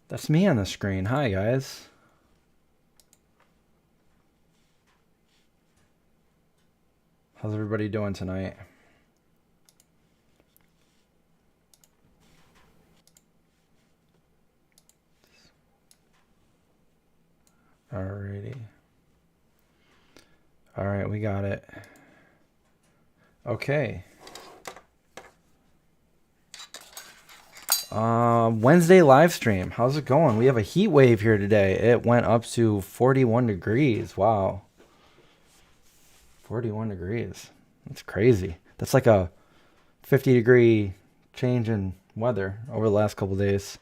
That's me on the screen. Hi, guys. How's everybody doing tonight? Alrighty. All right, we got it. Okay. Wednesday live stream. How's it going? We have a heat wave here today. It went up to 41 degrees. Wow. 41 degrees. That's crazy. That's like a 50-degree change in weather over the last couple days.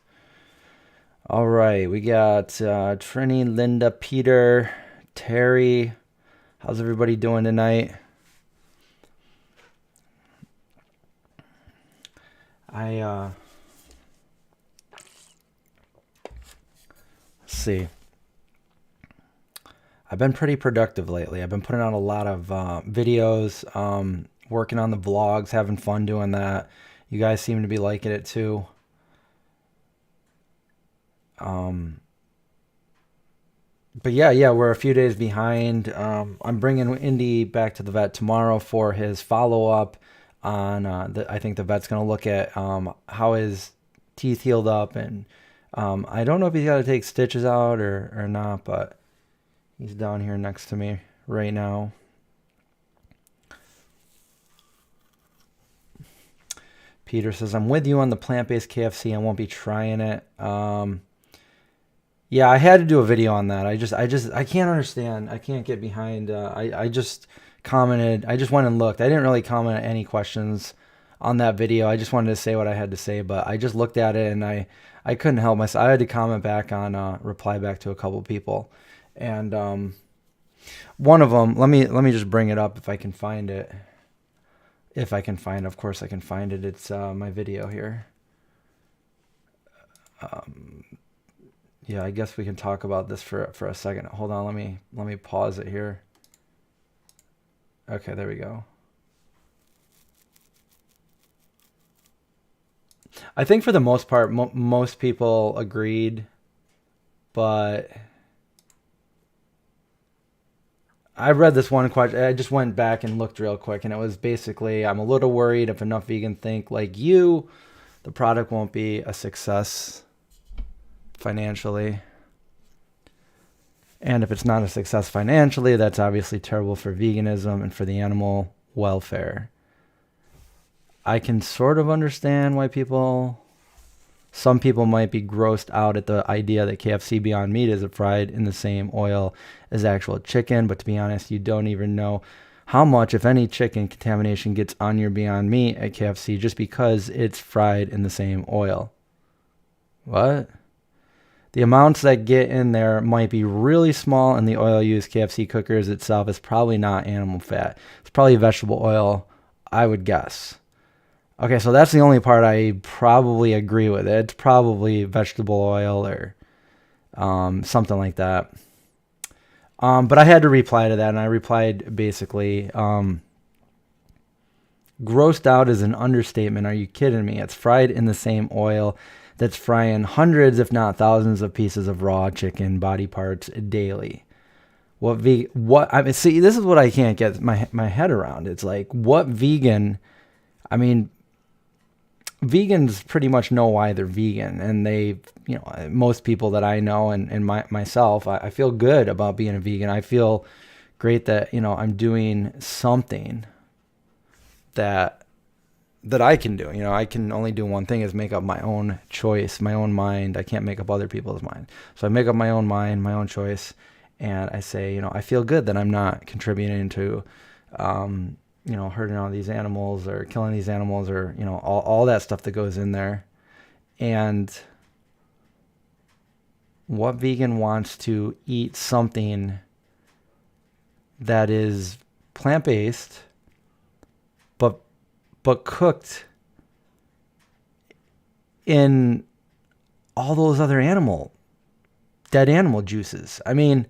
All right, we got Trini, Linda, Peter, Terry. How's everybody doing tonight? Let's see. I've been pretty productive lately. I've been putting out a lot of videos, working on the vlogs, having fun doing that. You guys seem to be liking it too. But yeah, we're a few days behind. I'm bringing Indy back to the vet tomorrow for his follow-up on, I think the vet's going to look at how his teeth healed up. And I don't know if he's got to take stitches out or not, but he's down here next to me right now. Peter says, I'm with you on the plant-based KFC. I won't be trying it. Yeah, I had to do a video on that. I can't understand. I can't get behind. I just commented. I just went and looked. I didn't really comment any questions on that video. I just wanted to say what I had to say, but I just looked at it and I couldn't help myself. I had to comment back on, reply back to a couple people. And one of them, let me just bring it up if I can find it. If I can find it, of course I can find it. It's my video here. Yeah, I guess we can talk about this for a second. Hold on, let me pause it here. Okay, there we go. I think for the most part, most people agreed, but I read this one question. I just went back and looked real quick, and it was basically, I'm a little worried if enough vegans think like you, the product won't be a success financially. And if it's not a success financially, that's obviously terrible for veganism and for the animal welfare. I can sort of understand why some people might be grossed out at the idea that KFC Beyond Meat is fried in the same oil as actual chicken. But to be honest, you don't even know how much, if any, chicken contamination gets on your Beyond Meat at KFC just because it's fried in the same oil. What? The amounts that get in there might be really small, and the oil used KFC cookers itself is probably not animal fat. It's probably vegetable oil, I would guess. Okay, so that's the only part I probably agree with. It's probably vegetable oil or something like that. But I had to reply to that, and I replied basically, grossed out is an understatement. Are you kidding me? It's fried in the same oil that's frying hundreds, if not thousands, of pieces of raw chicken body parts daily. See, this is what I can't get my head around. It's like, what vegan? I mean, vegans pretty much know why they're vegan, and most people that I know and myself, I feel good about being a vegan. I feel great that, I'm doing something that I can do. I can only do one thing, is make up my own choice, my own mind. I can't make up other people's mind. So I make up my own mind, my own choice, and I say, I feel good that I'm not contributing to, hurting all these animals or killing these animals or, all that stuff that goes in there. And what vegan wants to eat something that is plant-based, but cooked in all those other dead animal juices? I mean,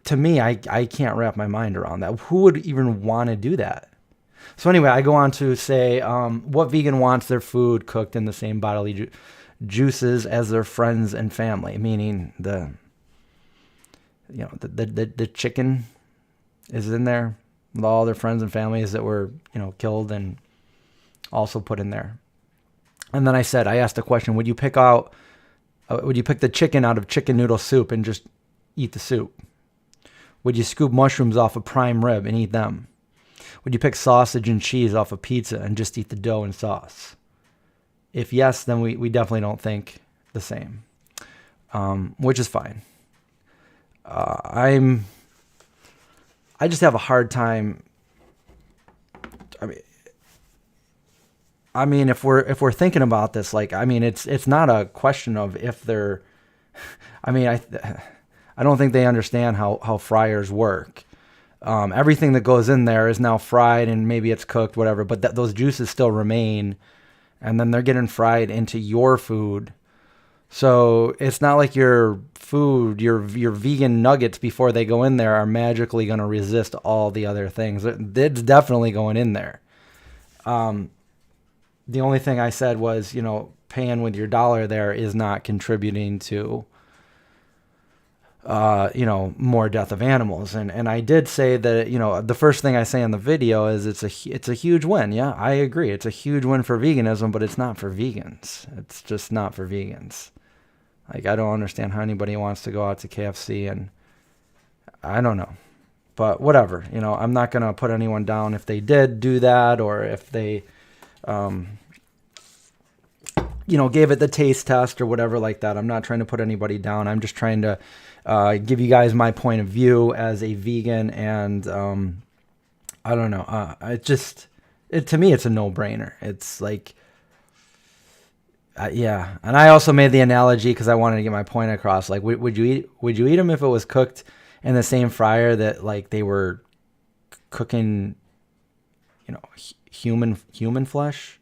to me, I can't wrap my mind around that. Who would even want to do that? So anyway, I go on to say, what vegan wants their food cooked in the same bodily juices as their friends and family, meaning the chicken is in there with all their friends and families that were, killed and also put in there. And then I asked the question, would you pick the chicken out of chicken noodle soup and just eat the soup? Would you scoop mushrooms off a prime rib and eat them? Would you pick sausage and cheese off a pizza and just eat the dough and sauce? If yes, then we definitely don't think the same, which is fine. I just have a hard time. I mean, if we're thinking about this, it's not a question of if they're. I don't think they understand how fryers work. Everything that goes in there is now fried, and maybe it's cooked, whatever. But those juices still remain, and then they're getting fried into your food. So it's not like your food, your vegan nuggets before they go in there are magically going to resist all the other things. It's definitely going in there. The only thing I said was, paying with your dollar there is not contributing to, more death of animals. And I did say that, the first thing I say in the video is it's a huge win. Yeah, I agree. It's a huge win for veganism, but it's not for vegans. It's just not for vegans. Like, I don't understand how anybody wants to go out to KFC, and I don't know. But whatever, I'm not going to put anyone down if they did do that, or if they, gave it the taste test or whatever like that. I'm not trying to put anybody down. I'm just trying to give you guys my point of view as a vegan, and I don't know. To me, it's a no-brainer. It's like, yeah. And I also made the analogy because I wanted to get my point across. Like, would you eat them if it was cooked in the same fryer that, like, they were cooking, human flesh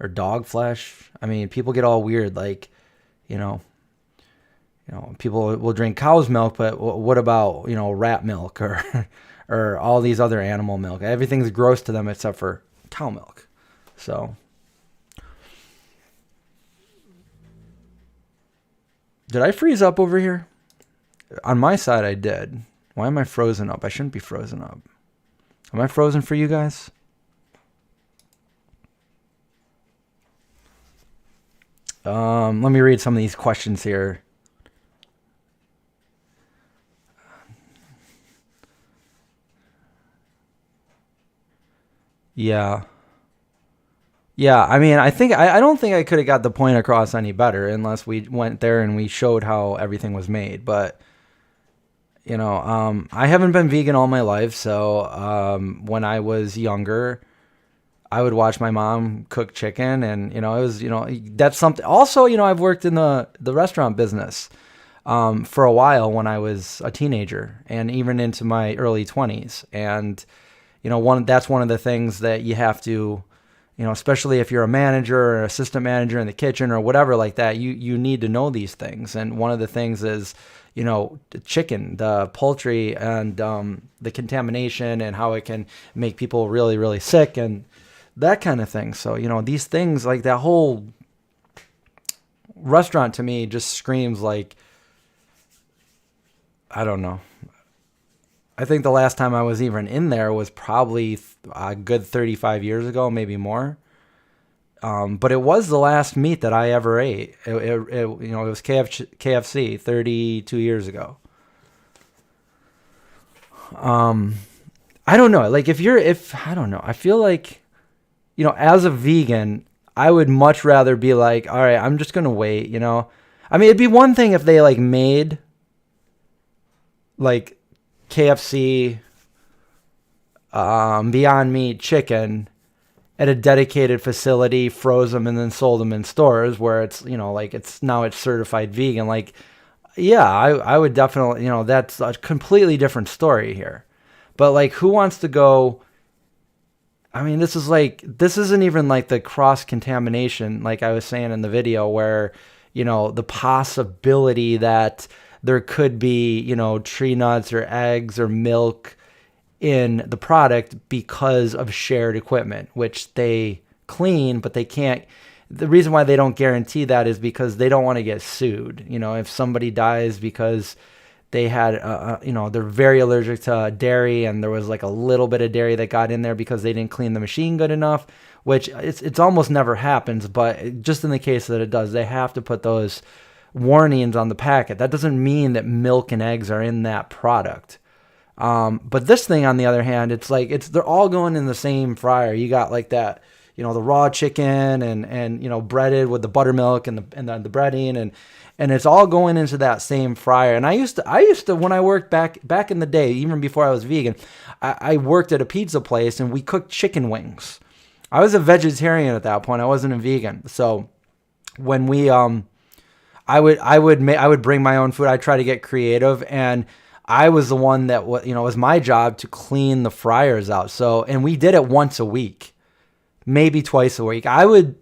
or dog flesh? I mean, people get all weird, like, people will drink cow's milk, but what about, rat milk or or all these other animal milk? Everything's gross to them except for cow milk. So, did I freeze up over here? On my side, I did. Why am I frozen up? I shouldn't be frozen up. Am I frozen for you guys? Let me read some of these questions here. Yeah. Yeah, I mean, I don't think I could have got the point across any better unless we went there and we showed how everything was made. But, I haven't been vegan all my life. So when I was younger, I would watch my mom cook chicken, and, it was, that's something. Also, I've worked in the restaurant business for a while when I was a teenager and even into my early 20s. And, that's one of the things that you have to, especially if you're a manager or assistant manager in the kitchen or whatever like that, you need to know these things. And one of the things is, the chicken, the poultry, and the contamination and how it can make people really, really sick and that kind of thing. So, these things, like that whole restaurant to me just screams like, I don't know. I think the last time I was even in there was probably a good 35 years ago, maybe more. But it was the last meat that I ever ate. It was KFC 32 years ago. I don't know. Like I don't know. I feel like, as a vegan, I would much rather be like, all right, I'm just going to wait, I mean, it'd be one thing if they like made like KFC, Beyond Meat chicken at a dedicated facility, froze them, and then sold them in stores where it's, it's certified vegan. Like, yeah, I would definitely, that's a completely different story here. But like, who wants to go? I mean, this isn't even like the cross contamination, like I was saying in the video, where, the possibility that there could be, tree nuts or eggs or milk in the product because of shared equipment, which they clean, but they can't the reason why they don't guarantee that is because they don't want to get sued. You know, if somebody dies because they had, you know, they're very allergic to dairy and there was like a little bit of dairy that got in there because they didn't clean the machine good enough, which it's almost never happens. But just in the case that it does, they have to put those warnings on the packet. That doesn't mean that milk and eggs are in that product. But this thing, on the other hand, it's like they're all going in the same fryer. You got like that, you know, the raw chicken and you know, breaded with the buttermilk and the breading and it's all going into that same fryer. And I used to when I worked back in the day, even before I was vegan, I worked at a pizza place and we cooked chicken wings. I was a vegetarian at that point. I wasn't a vegan. So when we I would bring my own food. I'd try to get creative, and I was the one that you know, it was my job to clean the fryers out. So, and we did it once a week, maybe twice a week. I would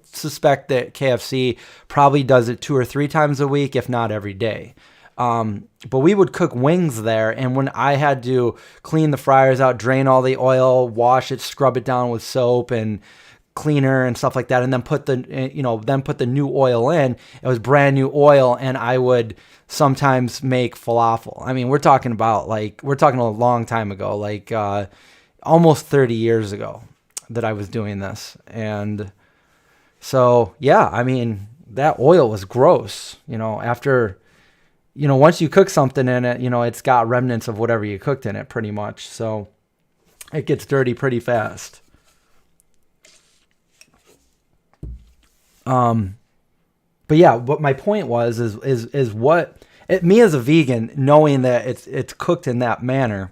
suspect that KFC probably does it 2 or 3 times a week, if not every day. But we would cook wings there, and when I had to clean the fryers out, drain all the oil, wash it, scrub it down with soap and cleaner and stuff like that, and then put the new oil in. It was brand new oil, and I would sometimes make falafel. I mean, we're talking a long time ago, like almost 30 years ago that I was doing this. And so, yeah, I mean, that oil was gross, you know, after, you know, once you cook something in it, you know, it's got remnants of whatever you cooked in it pretty much. So it gets dirty pretty fast. But yeah, what my point was is what me as a vegan, knowing that it's cooked in that manner,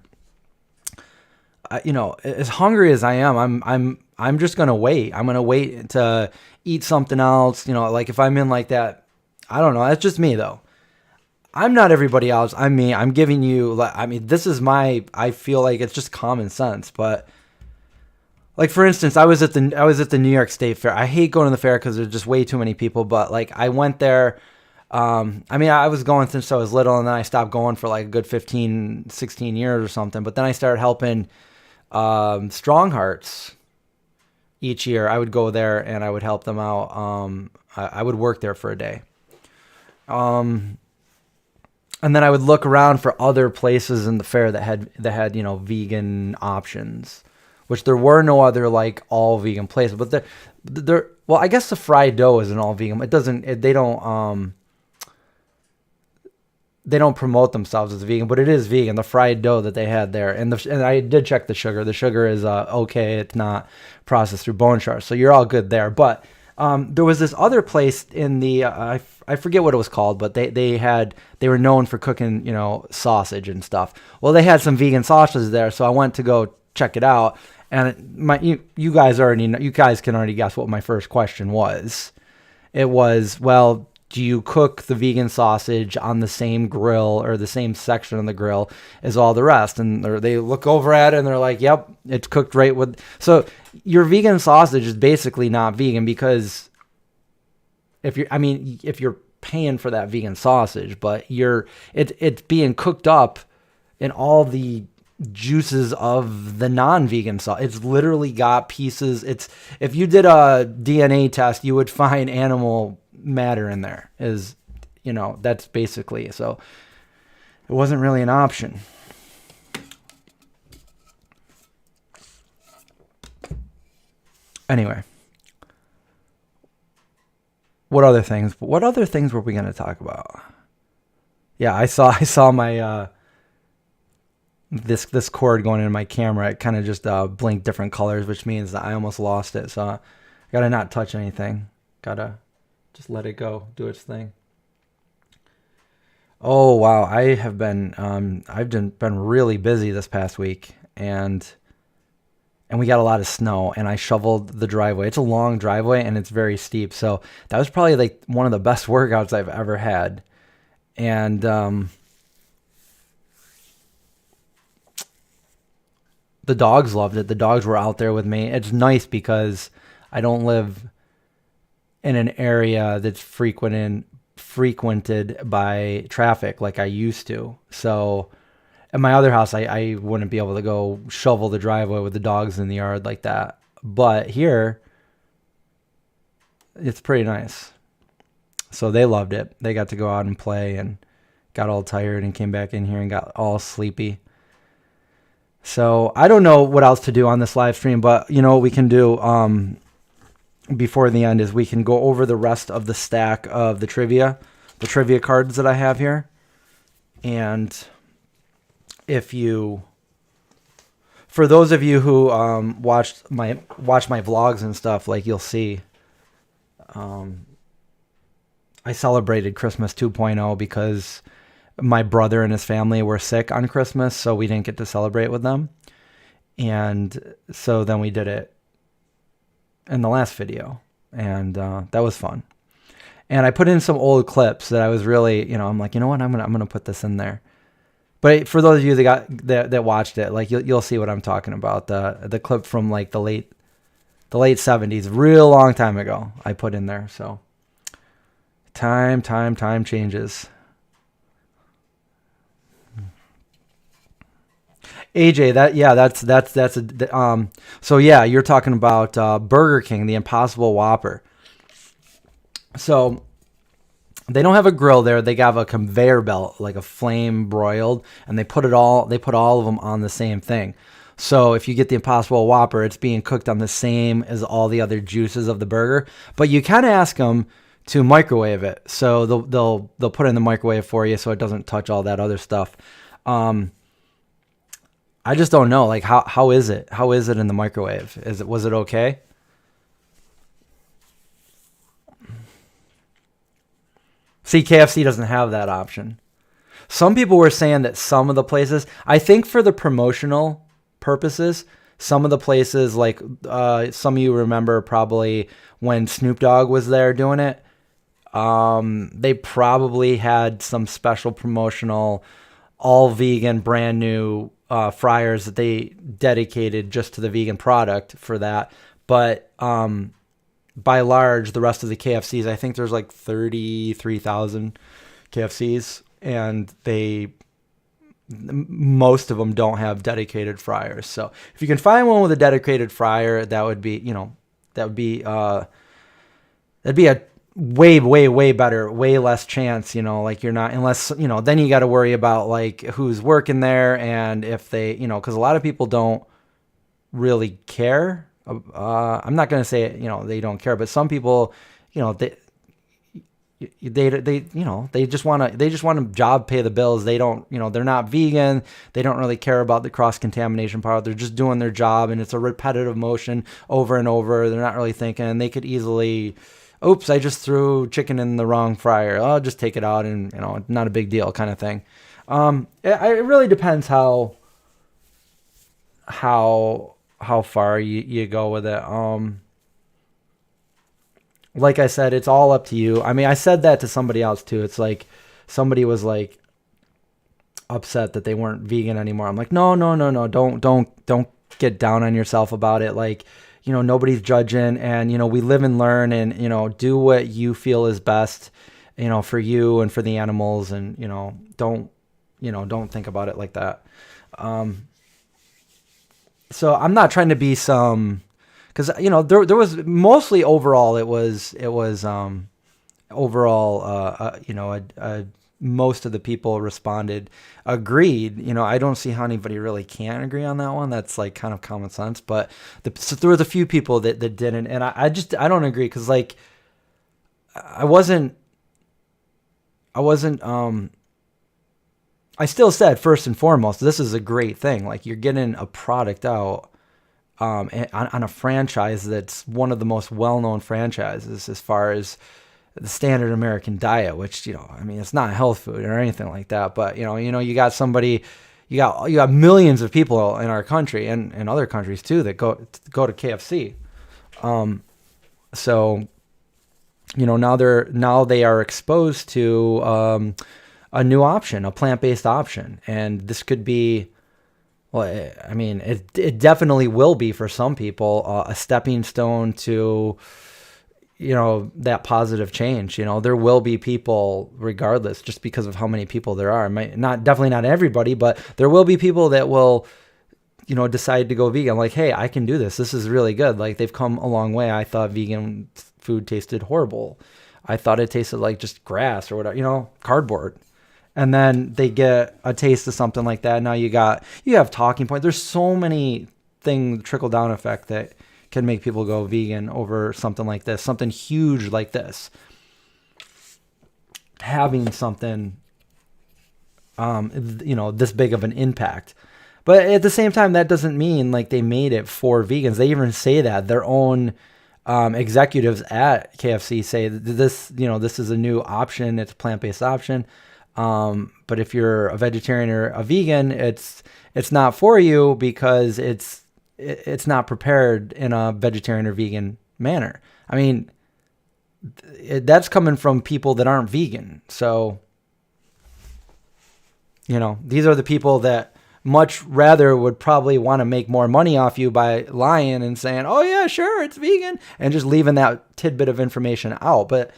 you know, as hungry as I am, I'm just gonna wait. I'm gonna wait to eat something else. You know, like if I'm in like that, I don't know. That's just me though. I'm not everybody else. I'm me. I'm giving you. I mean, this is I feel like it's just common sense, but. Like, for instance, I was at the New York State Fair. I hate going to the fair because there's just way too many people. But like, I went there. I mean, I was going since I was little, and then I stopped going for like a good 15, 16 years or something. But then I started helping Strong Hearts each year. I would go there and I would help them out. I would work there for a day. And then I would look around for other places in the fair that had you know, vegan options. Which there were no other like all vegan places, but well, I guess the fried dough isn't all vegan. They don't promote themselves as vegan, but it is vegan. The fried dough that they had there, and I did check the sugar. The sugar is okay. It's not processed through bone char, so you're all good there. But there was this other place in the I forget what it was called, but they were known for cooking, you know, sausage and stuff. Well, they had some vegan sausages there, so I went to go check it out. And you guys already know, you guys can already guess what my first question was. It was, well, do you cook the vegan sausage on the same grill or the same section of the grill as all the rest? And they look over at it and they're like, yep, it's cooked right with. So your vegan sausage is basically not vegan, because if you're paying for that vegan sausage, but it's being cooked up in all the juices of the non-vegan sauce. It's literally got pieces. If you did a DNA test, you would find animal matter in there. Is, you know, that's basically, so it wasn't really an option. Anyway, what other things were we going to talk about? Yeah, I saw my this cord going into my camera. It kind of just blinked different colors, which means that I almost lost it. So I gotta not touch anything. Gotta just let it go, do its thing. Oh wow, I've been really busy this past week, and we got a lot of snow, and I shoveled the driveway. It's a long driveway and it's very steep, so that was probably like one of the best workouts I've ever had. And the dogs loved it. The dogs were out there with me. It's nice because I don't live in an area that's frequented by traffic like I used to. So at my other house, I wouldn't be able to go shovel the driveway with the dogs in the yard like that. But here, it's pretty nice. So they loved it. They got to go out and play and got all tired and came back in here and got all sleepy. So I don't know what else to do on this live stream, but you know what we can do before the end is we can go over the rest of the stack of the trivia cards that I have here. And for those of you who watch my vlogs and stuff, like you'll see, I celebrated Christmas 2.0 because my brother and his family were sick on Christmas, so we didn't get to celebrate with them. And so then we did it in the last video, and that was fun. And I put in some old clips that I was really, I'm like, you know what, I'm gonna put this in there. But for those of you that watched it, like you'll see what I'm talking about. The clip from like the late 70s, real long time ago, I put in there. So time changes. AJ, so yeah, you're talking about Burger King, the Impossible Whopper. So they don't have a grill there. They have a conveyor belt, like a flame broiled, and they put all of them on the same thing. So if you get the Impossible Whopper, it's being cooked on the same as all the other juices of the burger. But you kind of ask them to microwave it, so they'll put it in the microwave for you, so it doesn't touch all that other stuff. I just don't know, like how is it? How is it in the microwave? Was it okay? See, KFC doesn't have that option. Some people were saying that some of the places, I think for the promotional purposes, some of the places, like some of you remember probably when Snoop Dogg was there doing it, they probably had some special promotional, all vegan, brand new fryers that they dedicated just to the vegan product for that. But by large, the rest of the KFCs, I think there's like 33,000 KFCs, and most of them don't have dedicated fryers. So if you can find one with a dedicated fryer, that would be a way better, way less chance, like you're not, unless, then you got to worry about like who's working there, and if they, because a lot of people don't really care. I'm not going to say, they don't care, but some people, they just want to job, pay the bills. They don't, they're not vegan. They don't really care about the cross contamination part. They're just doing their job, and it's a repetitive motion over and over. They're not really thinking, and they could easily, oops, I just threw chicken in the wrong fryer. I'll just take it out, and not a big deal kind of thing. It really depends how far you go with it. Like I said, it's all up to you. I mean, I said that to somebody else too. It's like somebody was like upset that they weren't vegan anymore. I'm like, no, don't get down on yourself about it. Like, nobody's judging, and we live and learn, and do what you feel is best, for you and for the animals, and don't think about it like that. So I'm not trying to be some, because there was mostly overall most of the people responded, agreed. I don't see how anybody really can agree on that one. That's like kind of common sense, but so there was a few people that didn't, and I don't agree, because like I still said, first and foremost, this is a great thing. Like, you're getting a product out on a franchise that's one of the most well-known franchises as far as the standard American diet, which, it's not health food or anything like that. But, you got somebody, you got millions of people in our country and in other countries too that go to KFC. So, now they are exposed to a new option, a plant-based option. And this could be, well, I mean, it definitely will be for some people a stepping stone to, that positive change. There will be people, regardless, just because of how many people there are. Definitely not everybody, but there will be people that will, decide to go vegan. Like, hey, I can do this. This is really good. Like, they've come a long way. I thought vegan food tasted horrible. I thought it tasted like just grass or whatever, you know, cardboard. And then they get a taste of something like that. Now you have talking points. There's so many things, trickle down effect, that can make people go vegan over something like this, something huge like this. Having something, you know, this big of an impact. But at the same time, that doesn't mean like they made it for vegans. They even say that their own executives at KFC say that this, you know, this is a new option. It's a plant-based option. But if you're a vegetarian or a vegan, it's not for you because it's not prepared in a vegetarian or vegan manner. I mean, that's coming from people that aren't vegan. So, you know, these are the people that much rather would probably want to make more money off you by lying and saying, oh yeah, sure, it's vegan, and just leaving that tidbit of information out. But,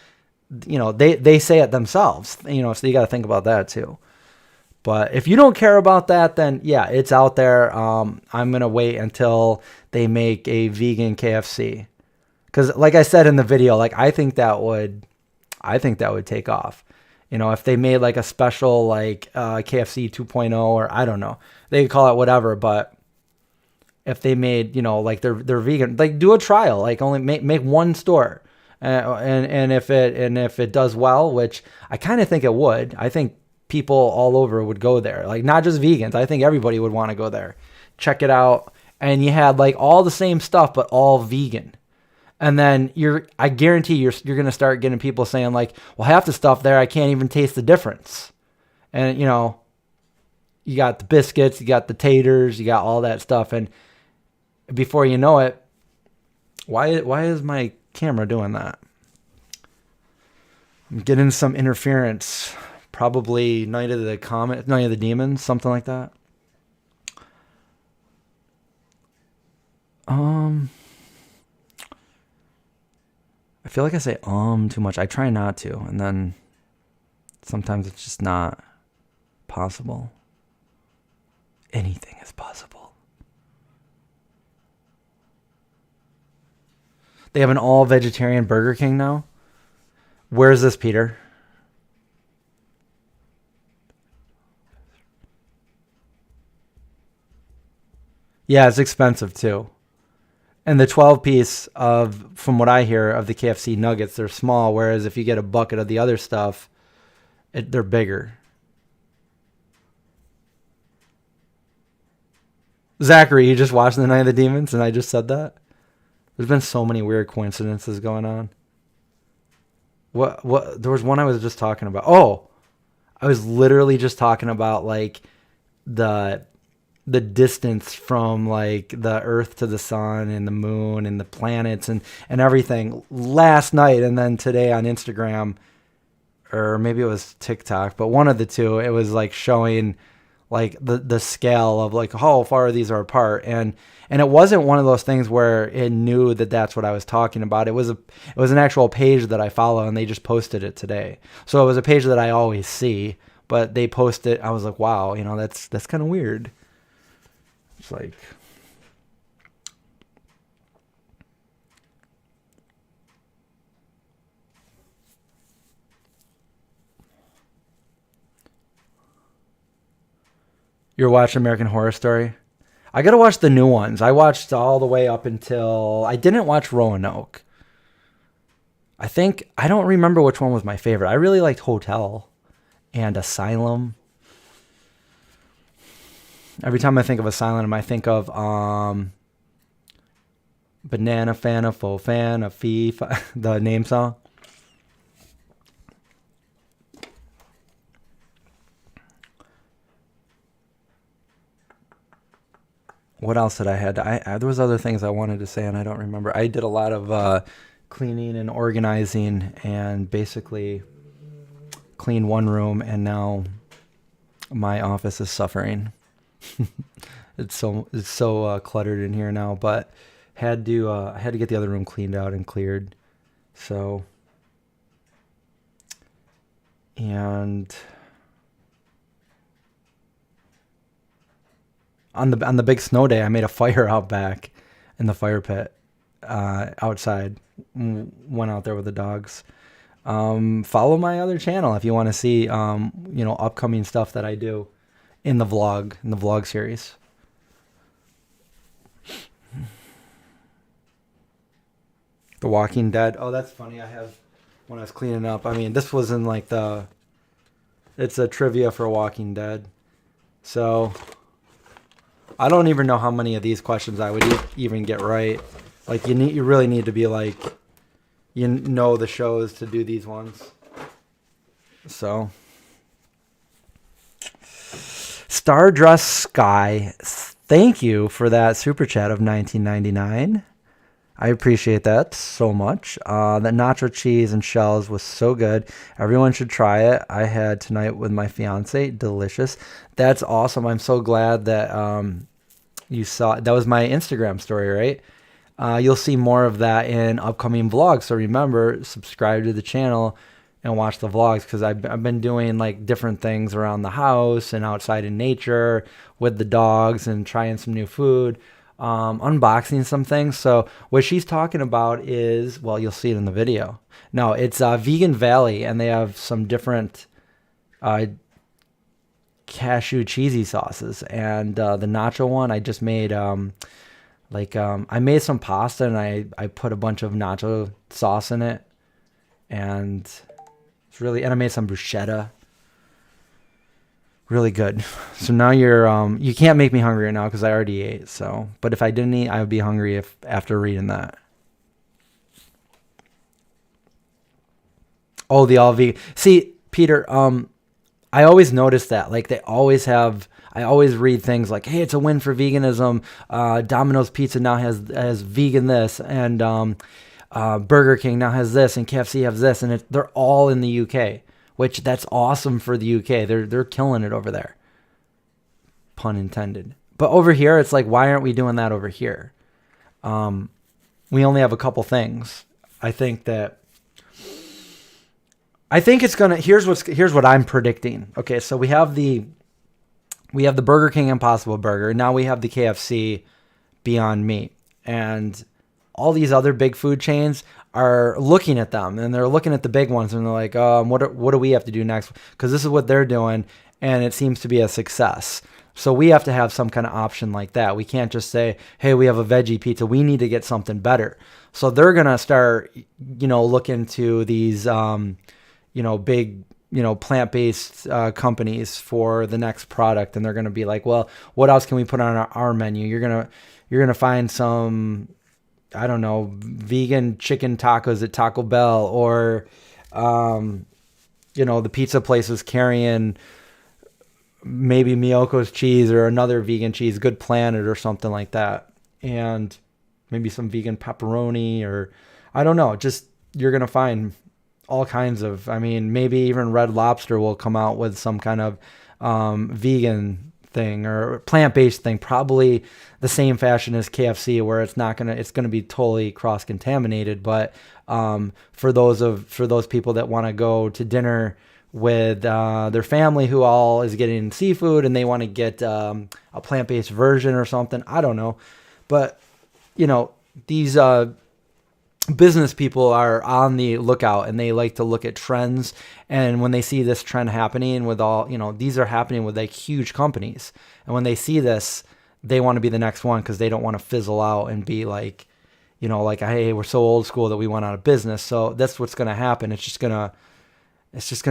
you know, they say it themselves, you know, so you got to think about that too. But if you don't care about that, then yeah, it's out there. I'm going to wait until they make a vegan KFC. Because like I said in the video, like I think that would take off. You know, if they made like a special like KFC 2.0, or I don't know, they could call it whatever. But if they made, you know, like they're vegan, like do a trial, like only make one store, and if it does well, which I kind of think it would, I think people all over would go there, like not just vegans. I think everybody would want to go there, check it out, and you had like all the same stuff but all vegan. And then I guarantee you're going to start getting people saying like, well, half the stuff there, I can't even taste the difference. And, you know, you got the biscuits, you got the taters, you got all that stuff. And before you know it, why is my camera doing that? I'm getting some interference, probably Night of the Demons, something like that. I feel like I say too much. I try not to, and then sometimes it's just not possible. Anything is possible. They have an all-vegetarian Burger King now? Where is this, Peter? Yeah, it's expensive too. And the 12-piece from what I hear, of the KFC nuggets, they're small, whereas if you get a bucket of the other stuff, they're bigger. Zachary, you just watched The Night of the Demons, and I just said that? There's been so many weird coincidences going on. What? There was one I was just talking about. Oh, I was literally just talking about, like, the distance from like the Earth to the sun and the moon and the planets and everything last night, and then today on Instagram, or maybe it was TikTok, but one of the two, it was like showing like the scale of like how far these are apart, and it wasn't one of those things where it knew that that's what I was talking about. It was an actual page that I follow, and they just posted it today. So it was a page that I always see, but they posted. I was like, wow, you know, that's kind of weird. It's like, you're watching American Horror Story? I gotta watch the new ones. I watched all the way up until, I didn't watch Roanoke. I don't remember which one was my favorite. I really liked Hotel and Asylum. Every time I think of Asylum, I think of Banana Fan, a Faux Fan, a Fee, the name song. What else did I had? There was other things I wanted to say, and I don't remember. I did a lot of cleaning and organizing, and basically cleaned one room, and now my office is suffering. It's so cluttered in here now, but I had to get the other room cleaned out and cleared. So, and on the big snow day, I made a fire out back in the fire pit. outside. Went out there with the dogs. Follow my other channel if you want to see, upcoming stuff that I do in the vlog series. The Walking Dead. Oh, that's funny. I have, when I was cleaning up, I mean, this was in like it's a trivia for Walking Dead. So I don't even know how many of these questions I would even get right. Like you really need to be like, the shows to do these ones. So Stardress Sky, thank you for that super chat of $19.99. I appreciate that so much. The nacho cheese and shells was so good. Everyone should try it. I had tonight with my fiance. Delicious. That's awesome. I'm so glad that you saw. That was my Instagram story, right? You'll see more of that in upcoming vlogs. So remember, subscribe to the channel and watch the vlogs, because I've been doing like different things around the house and outside in nature with the dogs and trying some new food. Unboxing some things. So what she's talking about is, well, you'll see it in the video. No, it's Vegan Valley, and they have some different cashew cheesy sauces. And the nacho one, I just made I made some pasta, and I put a bunch of nacho sauce in it, and it's really, and I made some bruschetta. Really good. So now you can't make me hungry right now because I already ate. So, but if I didn't eat, I would be hungry after reading that. Oh, the all vegan. See, Peter, I always notice that. Like I always read things like, hey, it's a win for veganism. Domino's Pizza now has vegan this, and Burger King now has this, and KFC has this, and they're all in the UK. Which that's awesome for the UK. They're killing it over there. Pun intended. But over here, it's like, why aren't we doing that over here? We only have a couple things. I think it's gonna. Here's what I'm predicting. Okay, so we have the Burger King Impossible Burger. Now we have the KFC Beyond Meat, and all these other big food chains are looking at them, and they're looking at the big ones, and they're like, what do we have to do next? Because this is what they're doing, and it seems to be a success. So we have to have some kind of option like that. We can't just say, hey, we have a veggie pizza. We need to get something better. So they're going to start, look into these, big, plant-based companies for the next product. And they're going to be like, well, what else can we put on our menu? You're going to find some, I don't know, vegan chicken tacos at Taco Bell, or, the pizza place is carrying maybe Miyoko's cheese or another vegan cheese, Good Planet or something like that. And maybe some vegan pepperoni, or I don't know, just you're going to find all kinds of, maybe even Red Lobster will come out with some kind of vegan thing or plant-based thing, probably the same fashion as KFC, where it's going to be totally cross-contaminated. But for those people that want to go to dinner with their family who all is getting seafood, and they want to get a plant-based version or something, I don't know. But these business people are on the lookout, and they like to look at trends. And when they see this trend happening with all, these are happening with like huge companies. And when they see this, they want to be the next one, because they don't want to fizzle out and be like, hey, we're so old school that we went out of business. So that's what's going to happen. It's just going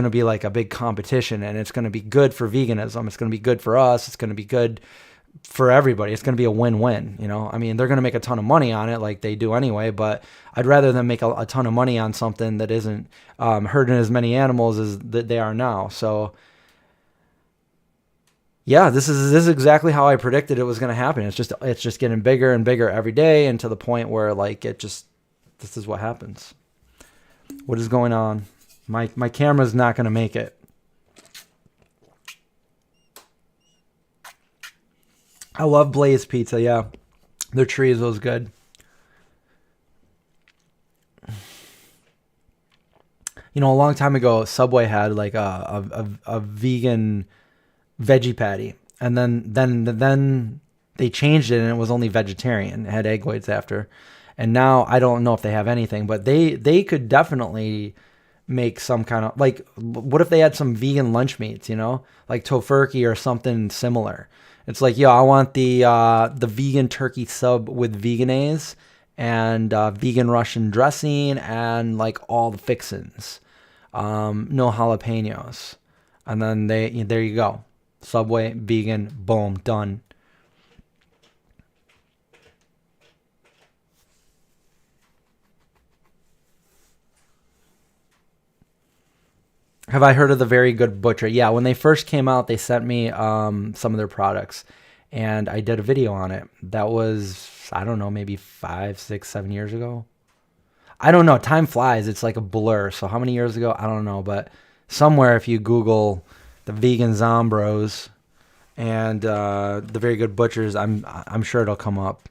to be like a big competition, and it's going to be good for veganism. It's going to be good for us. It's going to be good for everybody. It's going to be a win-win. They're going to make a ton of money on it, like they do anyway, but I'd rather them make a ton of money on something that isn't hurting as many animals as that they are now. So yeah, this is exactly how I predicted it was going to happen. It's just getting bigger and bigger every day, and to the point where this is what happens. What is going on? My camera's not going to make it. I love Blaze Pizza. Yeah, their chorizo is good. A long time ago, Subway had like a vegan veggie patty, and then they changed it, and it was only vegetarian. It had egg whites after, And now I don't know if they have anything, but they could definitely make some kind of, like, what if they had some vegan lunch meats, you know, like tofurkey or something similar. It's like, yo, I want the vegan turkey sub with veganese and vegan Russian dressing and like all the fixins, no jalapenos, and then there you go, Subway vegan, boom, done. Have I heard of the Very Good Butcher? Yeah, when they first came out, they sent me some of their products, and I did a video on it. That was, I don't know, maybe 5, 6, 7 years ago. I don't know. Time flies. It's like a blur. So how many years ago? I don't know. But somewhere, if you Google the vegan Zombros and the Very Good Butchers, I'm sure it'll come up.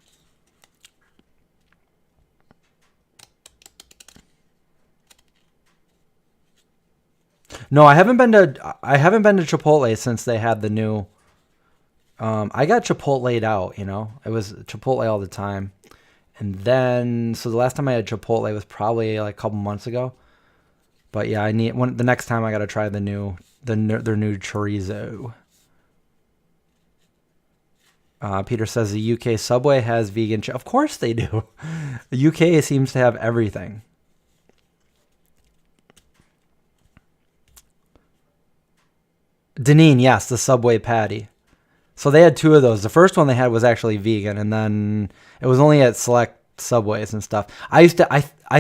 No, I haven't been to Chipotle since they had the new. I got Chipotle'd out, you know. It was Chipotle all the time, and then so the last time I had Chipotle was probably like a couple months ago. But yeah, the next time I got to try their new chorizo. Peter says the UK Subway has vegan. Of course they do. The UK seems to have everything. Deneen, yes, the Subway patty. So they had 2 of those. The first one they had was actually vegan, and then it was only at select Subways and stuff. I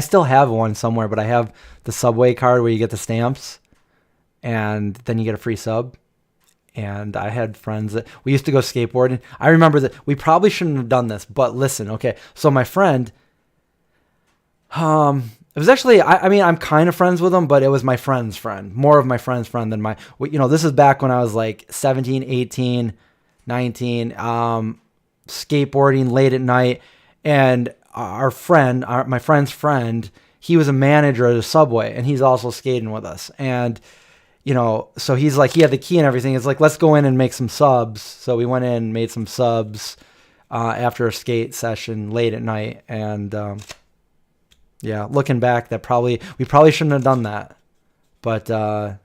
still have one somewhere, but I have the Subway card where you get the stamps, and then you get a free sub. And I had friends that we used to go skateboarding. I remember that we probably shouldn't have done this, but listen, okay. So my friend, it was actually, I mean, I'm kind of friends with him, but it was my friend's friend, more of my friend's friend than this is back when I was like 17, 18, 19, skateboarding late at night. And my friend's friend, he was a manager at a Subway, and he's also skating with us. And, so he's like, he had the key and everything. It's like, let's go in and make some subs. So we went in, made some subs after a skate session late at night. And, yeah, looking back, we probably shouldn't have done that, but I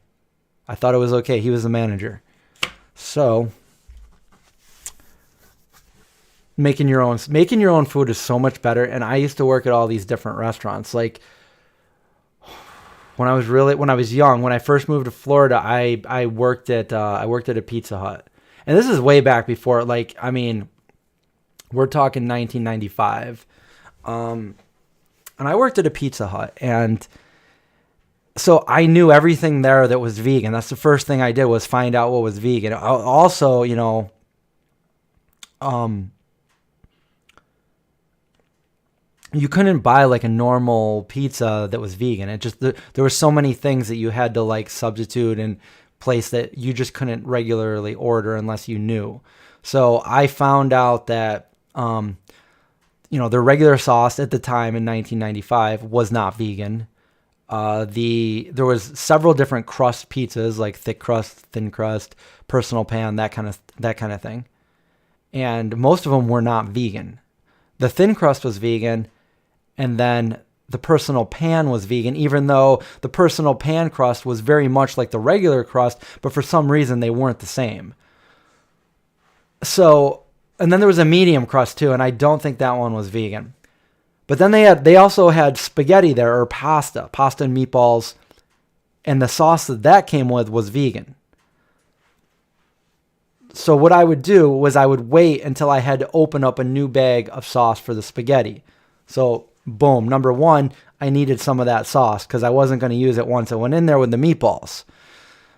thought it was okay. He was the manager, so making your own food is so much better. And I used to work at all these different restaurants. Like when I was young, when I first moved to Florida, I worked at a Pizza Hut, and this is way back before. Like, I mean, we're talking 1995. And I worked at a Pizza Hut, and so I knew everything there that was vegan. That's the first thing I did, was find out what was vegan. Also, you couldn't buy like a normal pizza that was vegan. It just, there were so many things that you had to like substitute and place that you just couldn't regularly order unless you knew. So I found out that, their regular sauce at the time in 1995 was not vegan. There was several different crust pizzas, like thick crust, thin crust, personal pan, that kind of thing. And most of them were not vegan. The thin crust was vegan, and then the personal pan was vegan, even though the personal pan crust was very much like the regular crust, but for some reason they weren't the same. So, and then there was a medium crust too, and I don't think that one was vegan. But then they also had spaghetti there, or pasta and meatballs, and the sauce that came with was vegan. So what I would do was I would wait until I had to open up a new bag of sauce for the spaghetti. So boom, number one, I needed some of that sauce because I wasn't going to use it once I went in there with the meatballs.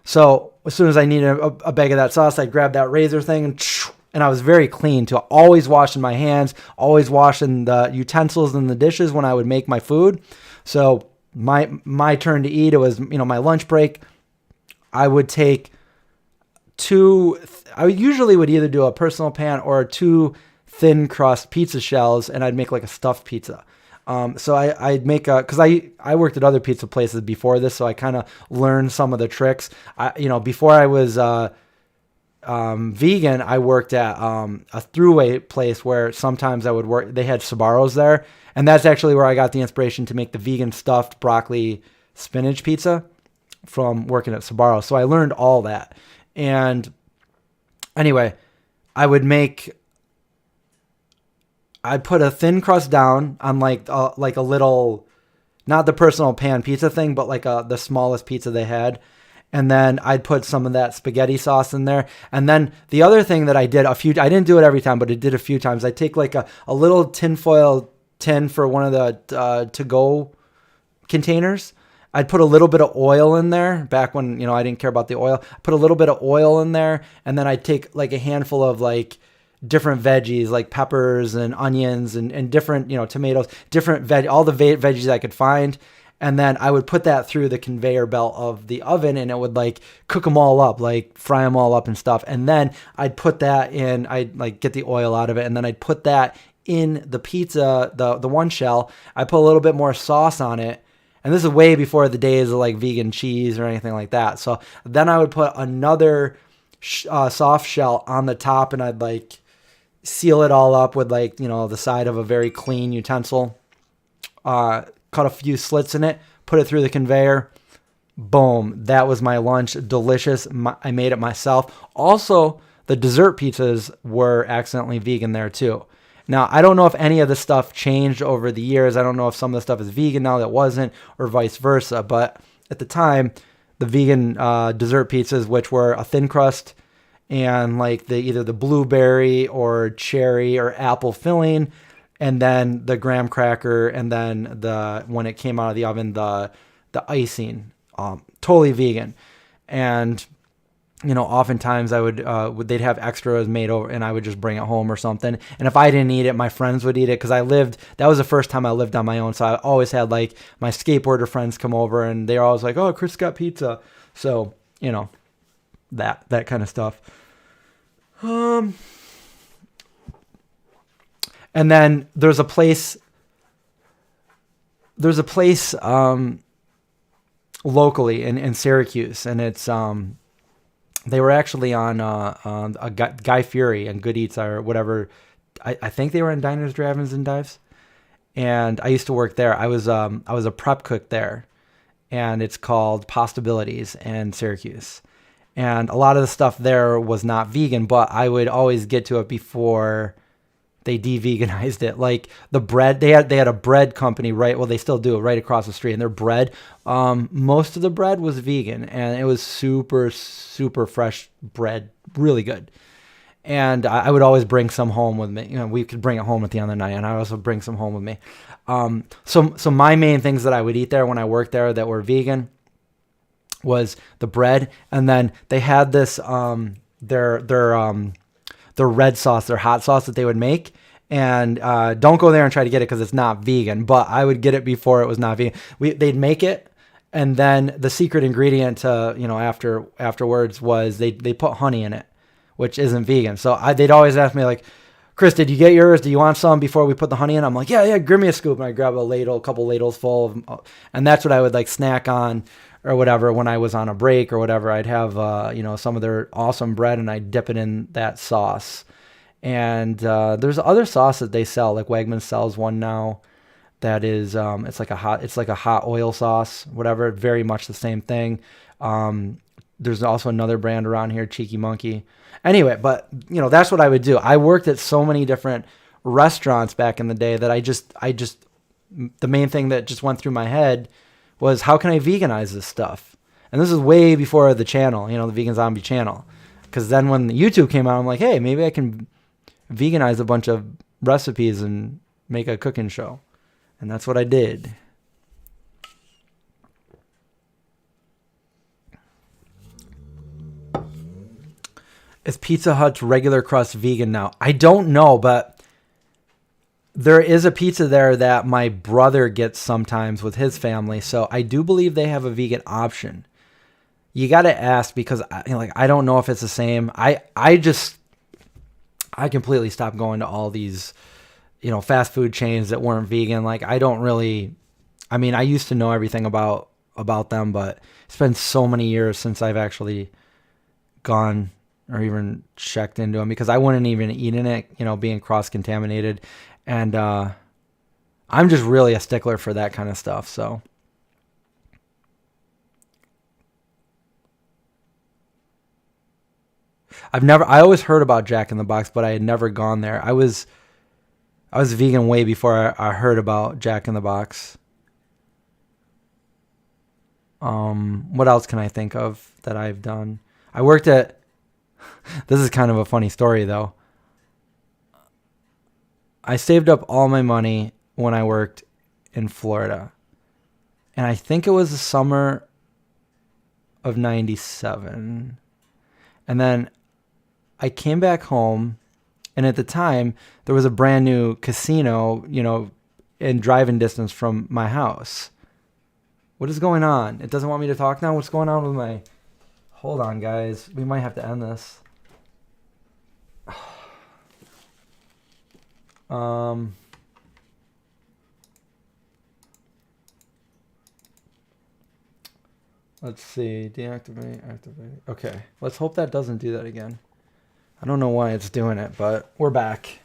So as soon as I needed a bag of that sauce, I'd grab that razor thing and I was very clean, to always washing my hands, always washing the utensils and the dishes when I would make my food. So my turn to eat, it was, my lunch break. I would take I usually would either do a personal pan or 2 thin crust pizza shells, and I'd make like a stuffed pizza. So I'd make because I worked at other pizza places before this, so I kind of learned some of the tricks. Before I was vegan, I worked at a throughway place where sometimes I would work. They had Sbarro's there, and that's actually where I got the inspiration to make the vegan stuffed broccoli spinach pizza from working at Sbarro's. So I learned all that. And anyway, I'd put a thin crust down on like a little, not the personal pan pizza thing, but like the smallest pizza they had. And then I'd put some of that spaghetti sauce in there. And then the other thing that I didn't do it every time, but I did a few times. I'd take like a little tinfoil tin for one of the to-go containers. I'd put a little bit of oil in there back when, I didn't care about the oil. I put a little bit of oil in there, and then I'd take like a handful of like different veggies, like peppers and onions and different, tomatoes, different all the veggies I could find. And then I would put that through the conveyor belt of the oven, and it would like cook them all up, like fry them all up and stuff. And then I'd put that in, I'd like get the oil out of it, and then I'd put that in the pizza, the one shell. I put a little bit more sauce on it. And this is way before the days of like vegan cheese or anything like that. So then I would put another soft shell on the top, and I'd like seal it all up with like, the side of a very clean utensil. Cut a few slits in it, put it through the conveyor. Boom. That was my lunch. Delicious. I made it myself. Also, the dessert pizzas were accidentally vegan there too. Now, I don't know if any of the stuff changed over the years. I don't know if some of the stuff is vegan now that wasn't, or vice versa. But at the time, the vegan dessert pizzas, which were a thin crust and like either the blueberry or cherry or apple filling, and then the graham cracker, and then when it came out of the oven, the icing, totally vegan. And oftentimes I would they'd have extras made over, and I would just bring it home or something. And if I didn't eat it, my friends would eat it, because that was the first time I lived on my own. So I always had like my skateboarder friends come over, and they're always like, "Oh, Chris got pizza." So that kind of stuff. And then there's a place locally in Syracuse, and it's they were actually on a Guy Fieri and Good Eats or whatever. I think they were in Diners, Drive-Ins, and Dives. And I used to work there. I was a prep cook there, and it's called Possibilities in Syracuse. And a lot of the stuff there was not vegan, but I would always get to it before they de-veganized it. Like the bread, they had a bread company, right? Well, they still do it right across the street. And their bread, most of the bread was vegan, and it was super, super fresh bread, really good. And I would always bring some home with me. We could bring it home at the end of the night, and I also bring some home with me. So my main things that I would eat there when I worked there that were vegan was the bread, and then they had this their red sauce, their hot sauce that they would make. And don't go there and try to get it because it's not vegan, but I would get it before it was not vegan. They'd make it, and then the secret ingredient to afterwards was they put honey in it, which isn't vegan. So they'd always ask me like, "Chris, did you get yours? Do you want some before we put the honey in?" I'm like, yeah, give me a scoop. And I grab a couple ladles full of, and that's what I would like snack on or whatever when I was on a break or whatever. I'd have some of their awesome bread, and I'd dip it in that sauce. And there's other sauce that they sell, like Wegmans sells one now that is it's like a hot oil sauce, whatever, very much the same thing. There's also another brand around here, Cheeky Monkey. Anyway, but that's what I would do. I worked at so many different restaurants back in the day that I just the main thing that just went through my head was, how can I veganize this stuff? And this is way before the channel, the Vegan Zombie channel. Because then when YouTube came out, I'm like, hey, maybe I can veganize a bunch of recipes and make a cooking show. And that's what I did. Is Pizza Hut's regular crust vegan now? I don't know, but there is a pizza there that my brother gets sometimes with his family. So I do believe they have a vegan option. You got to ask, because I don't know if it's the same. I completely stopped going to all these, fast food chains that weren't vegan. Like I used to know everything about them, but it's been so many years since I've actually gone or even checked into them because I wouldn't even eat in it, you know, being cross-contaminated. And I'm just really a stickler for that kind of stuff. So I always heard about Jack in the Box, but I had never gone there. I was vegan way before I heard about Jack in the Box. What else can I think of that I've done? I worked at, this is kind of a funny story though. I saved up all my money when I worked in Florida. And I think it was the summer of 97. And then I came back home, and at the time there was a brand new casino, you know, in driving distance from my house. What is going on? It doesn't want me to talk now? What's going on with my... Hold on, guys. We might have to end this. Let's see. Deactivate, activate. Okay. Let's hope that doesn't do that again. I don't know why it's doing it, but we're back.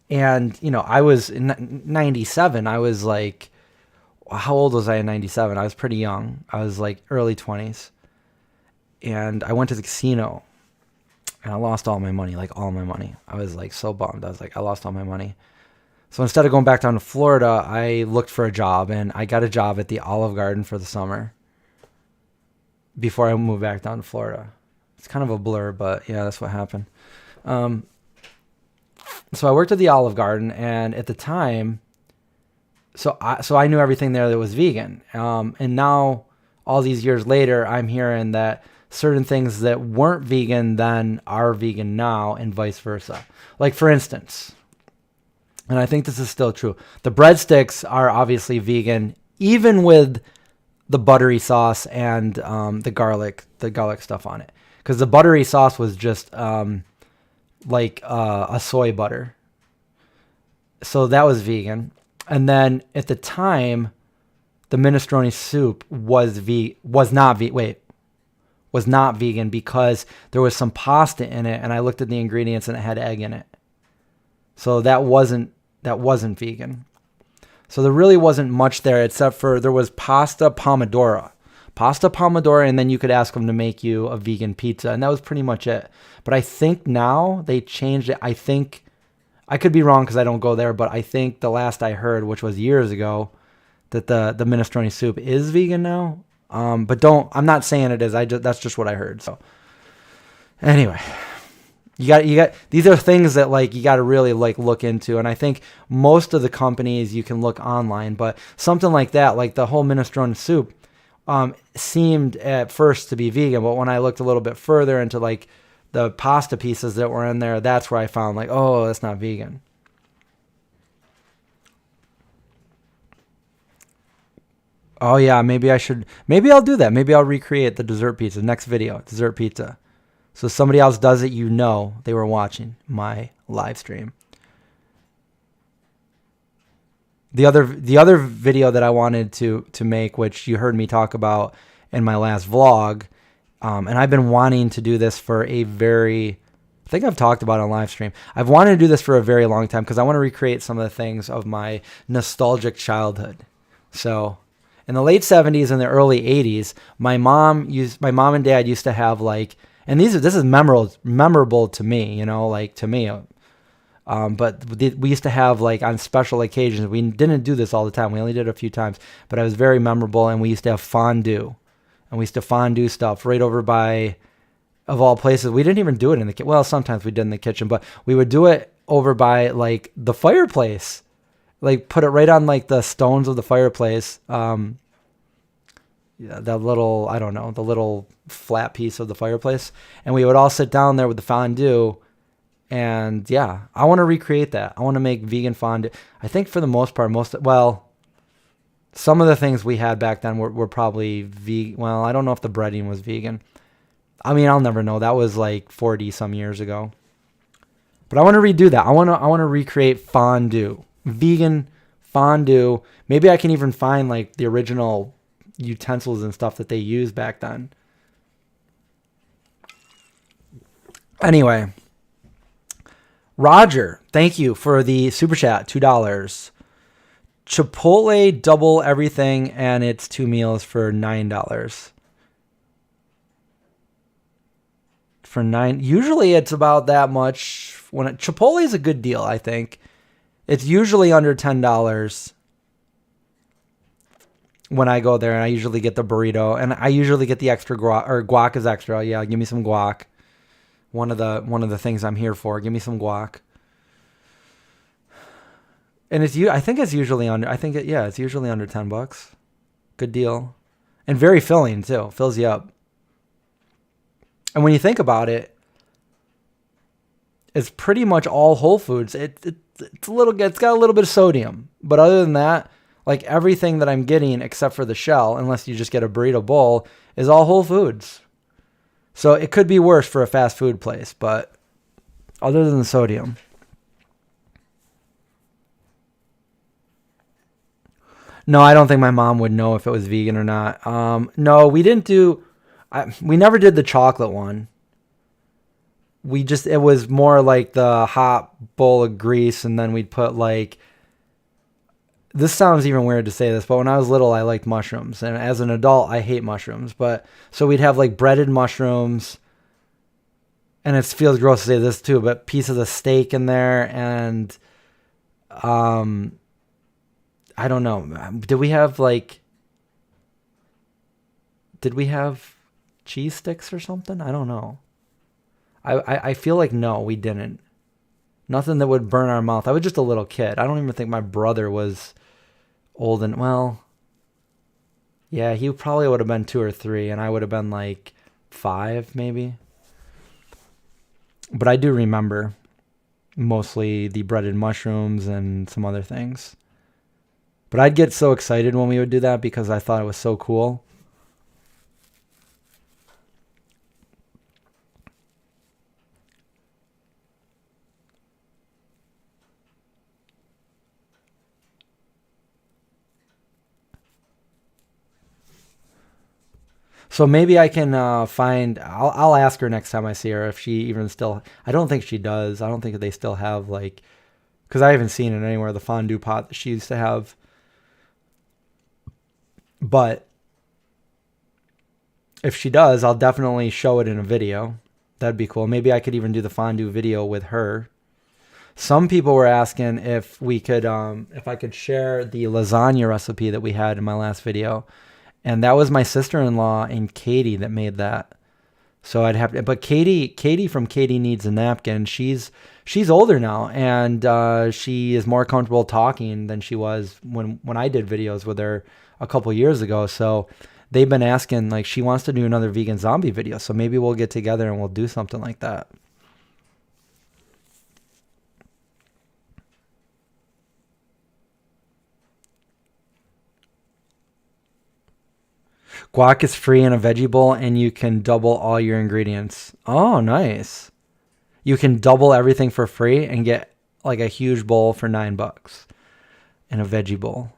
And, you know, I was in 97. I was like, how old was I in 97? I was pretty young. I was like early 20s. And I went to the casino and I lost all my money, like all my money. I was like so bummed. I was like, I lost all my money. So instead of going back down to Florida, I looked for a job, and I got a job at the Olive Garden for the summer before I moved back down to Florida. It's kind of a blur, but yeah, that's what happened. So I worked at the Olive Garden, and at the time, so I knew everything there that was vegan. And now, all these years later, I'm hearing that certain things that weren't vegan then are vegan now, and vice versa. Like, for instance, and I think this is still true, the breadsticks are obviously vegan, even with the buttery sauce and the garlic stuff on it. Because the buttery sauce was just like a soy butter. So that was vegan. And then at the time, the minestrone soup was not vegan because there was some pasta in it, and I looked at the ingredients and it had egg in it. So that wasn't vegan. So there really wasn't much there except for there was pasta pomodoro, and then you could ask them to make you a vegan pizza, and that was pretty much it. But I think now they changed it. I think, I could be wrong because I don't go there, but I think the last I heard, which was years ago, that the minestrone soup is vegan now. But I'm not saying it is. That's just what I heard. So anyway, you got these are things that like you got to really like look into, and I think most of the companies you can look online, but something like that, like the whole minestrone soup, seemed at first to be vegan, but when I looked a little bit further into like the pasta pieces that were in there, that's where I found like, oh, that's not vegan. Oh yeah, maybe I'll do that. Maybe I'll recreate the dessert pizza next video, dessert pizza. So somebody else does it, you know, they were watching my live stream. The other video that I wanted to make, which you heard me talk about in my last vlog, and I've been wanting to do this for I think I've talked about it on live stream. I've wanted to do this for a very long time because I want to recreate some of the things of my nostalgic childhood. So in the late 70s and the early 80s, my mom and dad used to have like, and this is memorable to me, you know, like to me. But we used to have like on special occasions. We didn't do this all the time. We only did it a few times, but it was very memorable. And we used to have fondue, and we used to fondue stuff right over by, of all places. We didn't even do it in the kitchen. Well, sometimes we did in the kitchen, but we would do it over by like the fireplace, like put it right on like the stones of the fireplace. Yeah, that little, I don't know, the little flat piece of the fireplace. And we would all sit down there with the fondue. And yeah, I want to recreate that. I want to make vegan fondue. I think for the most part, some of the things we had back then were probably vegan. Well, I don't know if the breading was vegan. I mean, I'll never know. That was like 40 some years ago. But I want to redo that. I want to recreate fondue. Vegan fondue. Maybe I can even find like the original utensils and stuff that they used back then. Anyway, Roger, thank you for the super chat, $2. Chipotle double everything, and it's 2 meals for $9. For $9, usually it's about that much. Chipotle is a good deal, I think. It's usually under $10 when I go there, and I usually get the burrito, and I usually get the extra guac, or guac is extra. Yeah, give me some guac. One of the things I'm here for. Give me some guac. And I think it's usually under. It's usually under $10. Good deal, and very filling too. Fills you up. And when you think about it, it's pretty much all whole foods. It's got a little bit of sodium, but other than that, like everything that I'm getting except for the shell, unless you just get a burrito bowl, is all whole foods. So it could be worse for a fast food place, but other than the sodium. No, I don't think my mom would know if it was vegan or not. No, we didn't do. We never did the chocolate one. It was more like the hot bowl of grease, and then we'd put like. This sounds even weird to say this, but when I was little, I liked mushrooms, and as an adult, I hate mushrooms. But so we'd have like breaded mushrooms, and it feels gross to say this too, but pieces of steak in there, and I don't know. Did we have cheese sticks or something? I don't know. I feel like no, we didn't. Nothing that would burn our mouth. I was just a little kid. I don't even think my brother was old and well. Yeah, he probably would have been 2 or 3, and I would have been like 5 maybe. But I do remember mostly the breaded mushrooms and some other things. But I'd get so excited when we would do that because I thought it was so cool. So maybe I can find. I'll ask her next time I see her if she even still. I don't think she does. I don't think they still have because I haven't seen it anywhere. The fondue pot that she used to have. But if she does, I'll definitely show it in a video. That'd be cool. Maybe I could even do the fondue video with her. Some people were asking if we could, if I could share the lasagna recipe that we had in my last video. And that was my sister-in-law and Katie that made that. So I'd have to, but Katie from Katie Needs a Napkin, she's older now, and she is more comfortable talking than she was when I did videos with her a couple years ago. So they've been asking, she wants to do another vegan zombie video. So maybe we'll get together and we'll do something like that. Guac is free in a veggie bowl, and you can double all your ingredients. Oh, nice. You can double everything for free and get a huge bowl for $9 in a veggie bowl.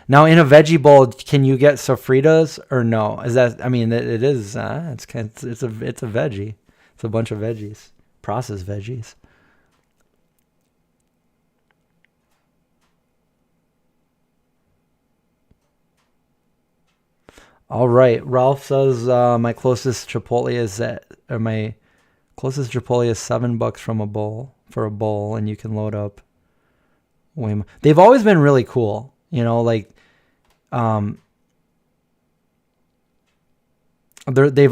Now, in a veggie bowl, can you get sofritas or no? Is that? I mean, it is. It's a veggie. It's a bunch of veggies, processed veggies. All right. Ralph says my closest Chipotle is $7 for a bowl, and you can load up way more. They've always been really cool, they've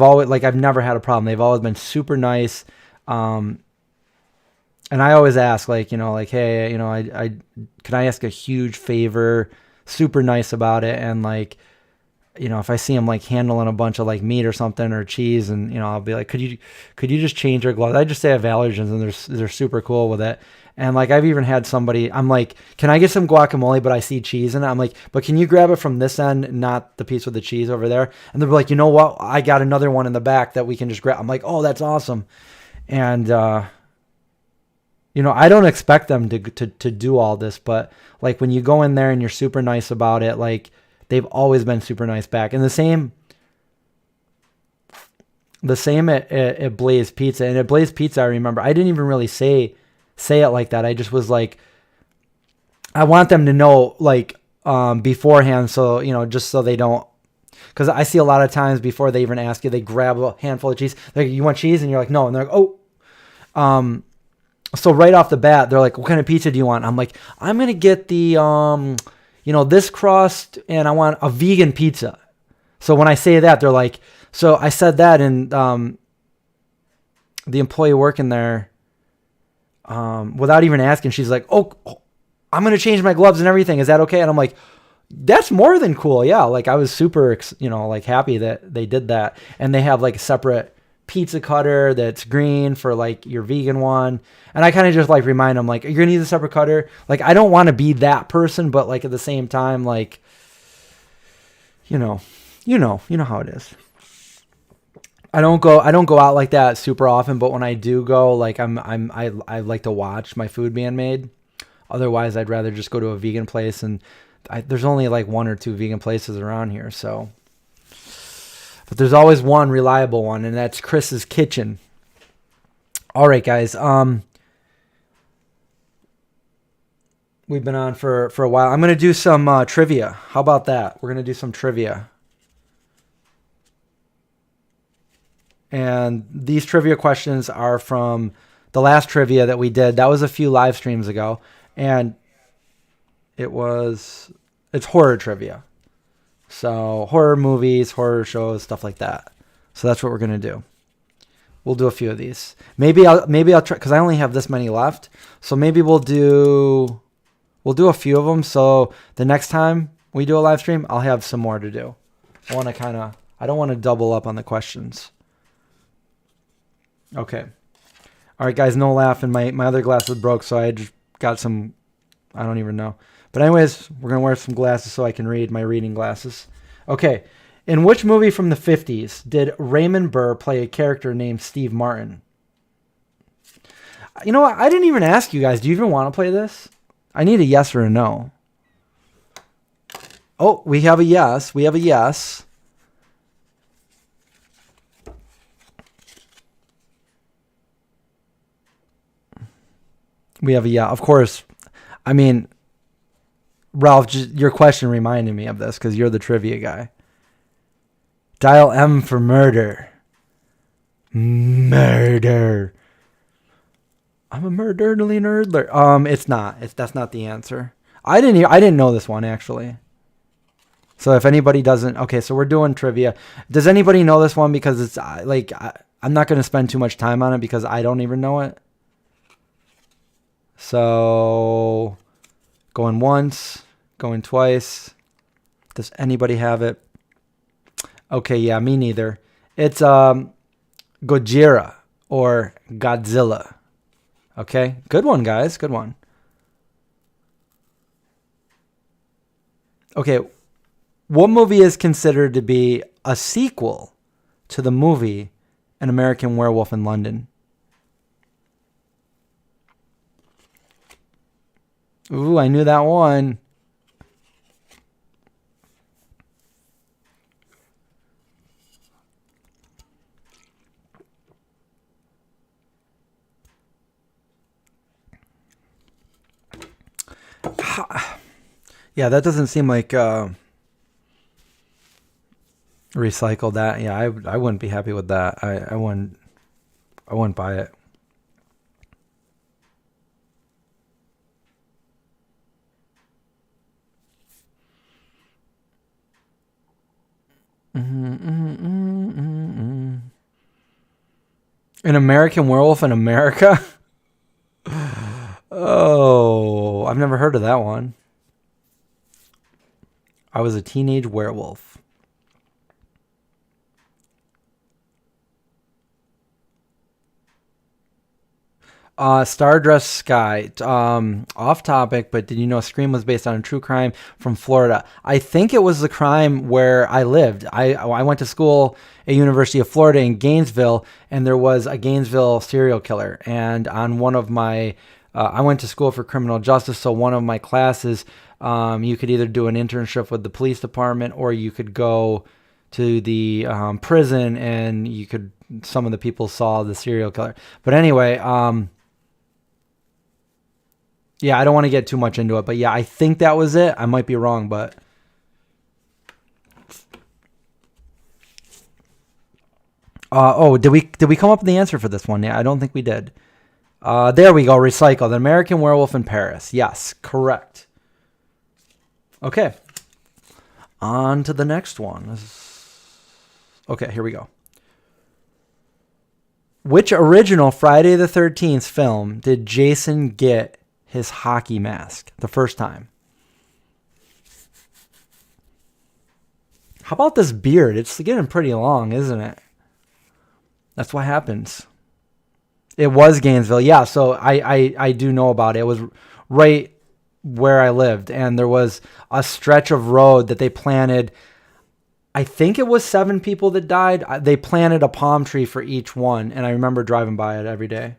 always I've never had a problem. They've always been super nice. And I always ask hey, I can I ask a huge favor? Super nice about it, and if I see them handling a bunch of meat or something or cheese, and I'll be like, could you just change your gloves? I just say I have allergens, and they're super cool with it. And I've even had somebody, I'm like, can I get some guacamole, but I see cheese in it? I'm like, but can you grab it from this end, not the piece with the cheese over there? And they're like, you know what? I got another one in the back that we can just grab. I'm like, oh, that's awesome. And I don't expect them to do all this, but when you go in there and you're super nice about it, they've always been super nice back. And the same The same at Blaze Pizza. And at Blaze Pizza, I remember I didn't even really say it like that. I just was like, I want them to know like beforehand, so just so they don't. Because I see a lot of times before they even ask you, they grab a handful of cheese. They're like, you want cheese? And you're like, no. And they're like, oh. So right off the bat, they're like, what kind of pizza do you want? I'm like, I'm going to get the, this crust, and I want a vegan pizza. So when I say that, they're like, so I said that, and the employee working there, without even asking, she's like, oh, I'm going to change my gloves and everything. Is that okay? And I'm like, that's more than cool. Yeah. Like I was super, like happy that they did that. And they have like a separate pizza cutter that's green for like your vegan one. And I kind of just like remind them like, you're going to need a separate cutter. Like, I don't want to be that person, but like at the same time, like, you know how it is. I don't go out like that super often, but when I do go, like I like to watch my food being made. Otherwise, I'd rather just go to a vegan place, and there's only like 1 or 2 vegan places around here. So, but there's always one reliable one, and that's Chris's Kitchen. All right, guys. We've been on for a while. I'm gonna do some trivia. How about that? We're gonna do some trivia. And these trivia questions are from the last trivia that we did. That was a few live streams ago. And it's horror trivia. So horror movies, horror shows, stuff like that. So that's what we're going to do. We'll do a few of these. Maybe I'll try, because I only have this many left. So maybe we'll do a few of them. So the next time we do a live stream, I'll have some more to do. I don't want to double up on the questions. Okay. All right, guys, no laughing. My other glass was broke, so I just got some, I don't even know. But anyways, we're going to wear some glasses so I can read, my reading glasses. Okay. In which movie from the 50s did Raymond Burr play a character named Steve Martin? You know what? I didn't even ask you guys. Do you even want to play this? I need a yes or a no. Oh, we have a yes. We have a yes. We have a yeah. Of course. I mean, Ralph, your question reminded me of this because you're the trivia guy. Dial M for murder. Murder. I'm a murderly nerdler. It's not. That's not the answer. I didn't know this one actually. So if anybody doesn't, okay, so we're doing trivia. Does anybody know this one? Because it's like I'm not going to spend too much time on it because I don't even know it. So, going once, going twice. Does anybody have it? Okay, yeah, me neither. It's Gojira or Godzilla. Okay, good one, guys. Good one. Okay, what movie is considered to be a sequel to the movie An American Werewolf in London? Ooh, I knew that one. Yeah, that doesn't seem like recycle that. Yeah, I wouldn't be happy with that. I wouldn't buy it. An American Werewolf in America? Oh, I've never heard of that one. I was a teenage werewolf. Stardust Sky. Off topic, but did you know Scream was based on a true crime from Florida? I think it was the crime where I lived. I went to school at University of Florida in Gainesville, and there was a Gainesville serial killer. And on one of my, I went to school for criminal justice, so one of my classes, you could either do an internship with the police department or you could go to the prison, and some of the people saw the serial killer. But anyway, yeah, I don't want to get too much into it, but yeah, I think that was it. I might be wrong, but did we come up with the answer for this one? Yeah, I don't think we did. There we go. Recycle. The American Werewolf in Paris. Yes, correct. Okay. On to the next one. Okay, here we go. Which original Friday the 13th film did Jason get his hockey mask the first time? How about this beard? It's getting pretty long, isn't it? That's what happens. It was Gainesville. Yeah, so I do know about it. It was right where I lived, and there was a stretch of road that they planted. I think it was 7 people that died. They planted a palm tree for each one, and I remember driving by it every day.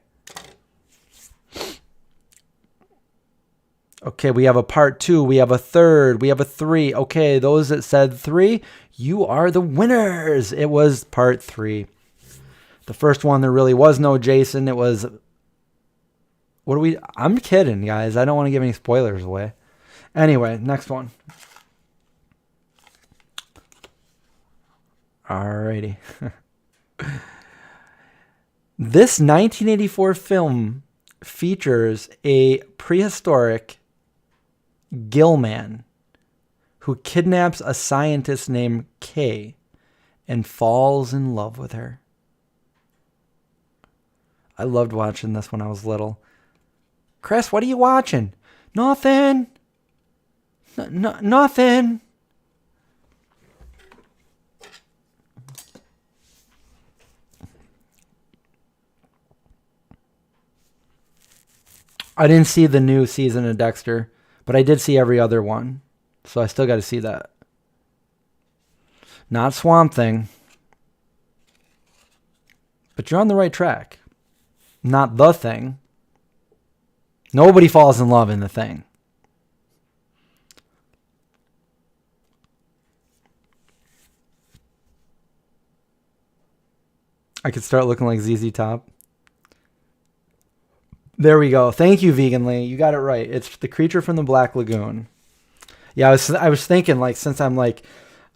Okay, we have a part 2. We have a third. We have a 3. Okay, those that said 3, you are the winners. It was part 3. The first one, there really was no Jason. It was... I'm kidding, guys. I don't want to give any spoilers away. Anyway, next one. Alrighty. This 1984 film features a prehistoric gill man who kidnaps a scientist named Kay and falls in love with her. I loved watching this when I was little. Chris, what are you watching? Nothing. Nothing. I didn't see the new season of Dexter, but I did see every other one. So I still got to see that. Not Swamp Thing. But you're on the right track. Not The Thing. Nobody falls in love in The Thing. I could start looking like ZZ Top. There we go. Thank you, Veganly. You got it right. It's the creature from the Black Lagoon. Yeah, I was thinking, like, since I'm like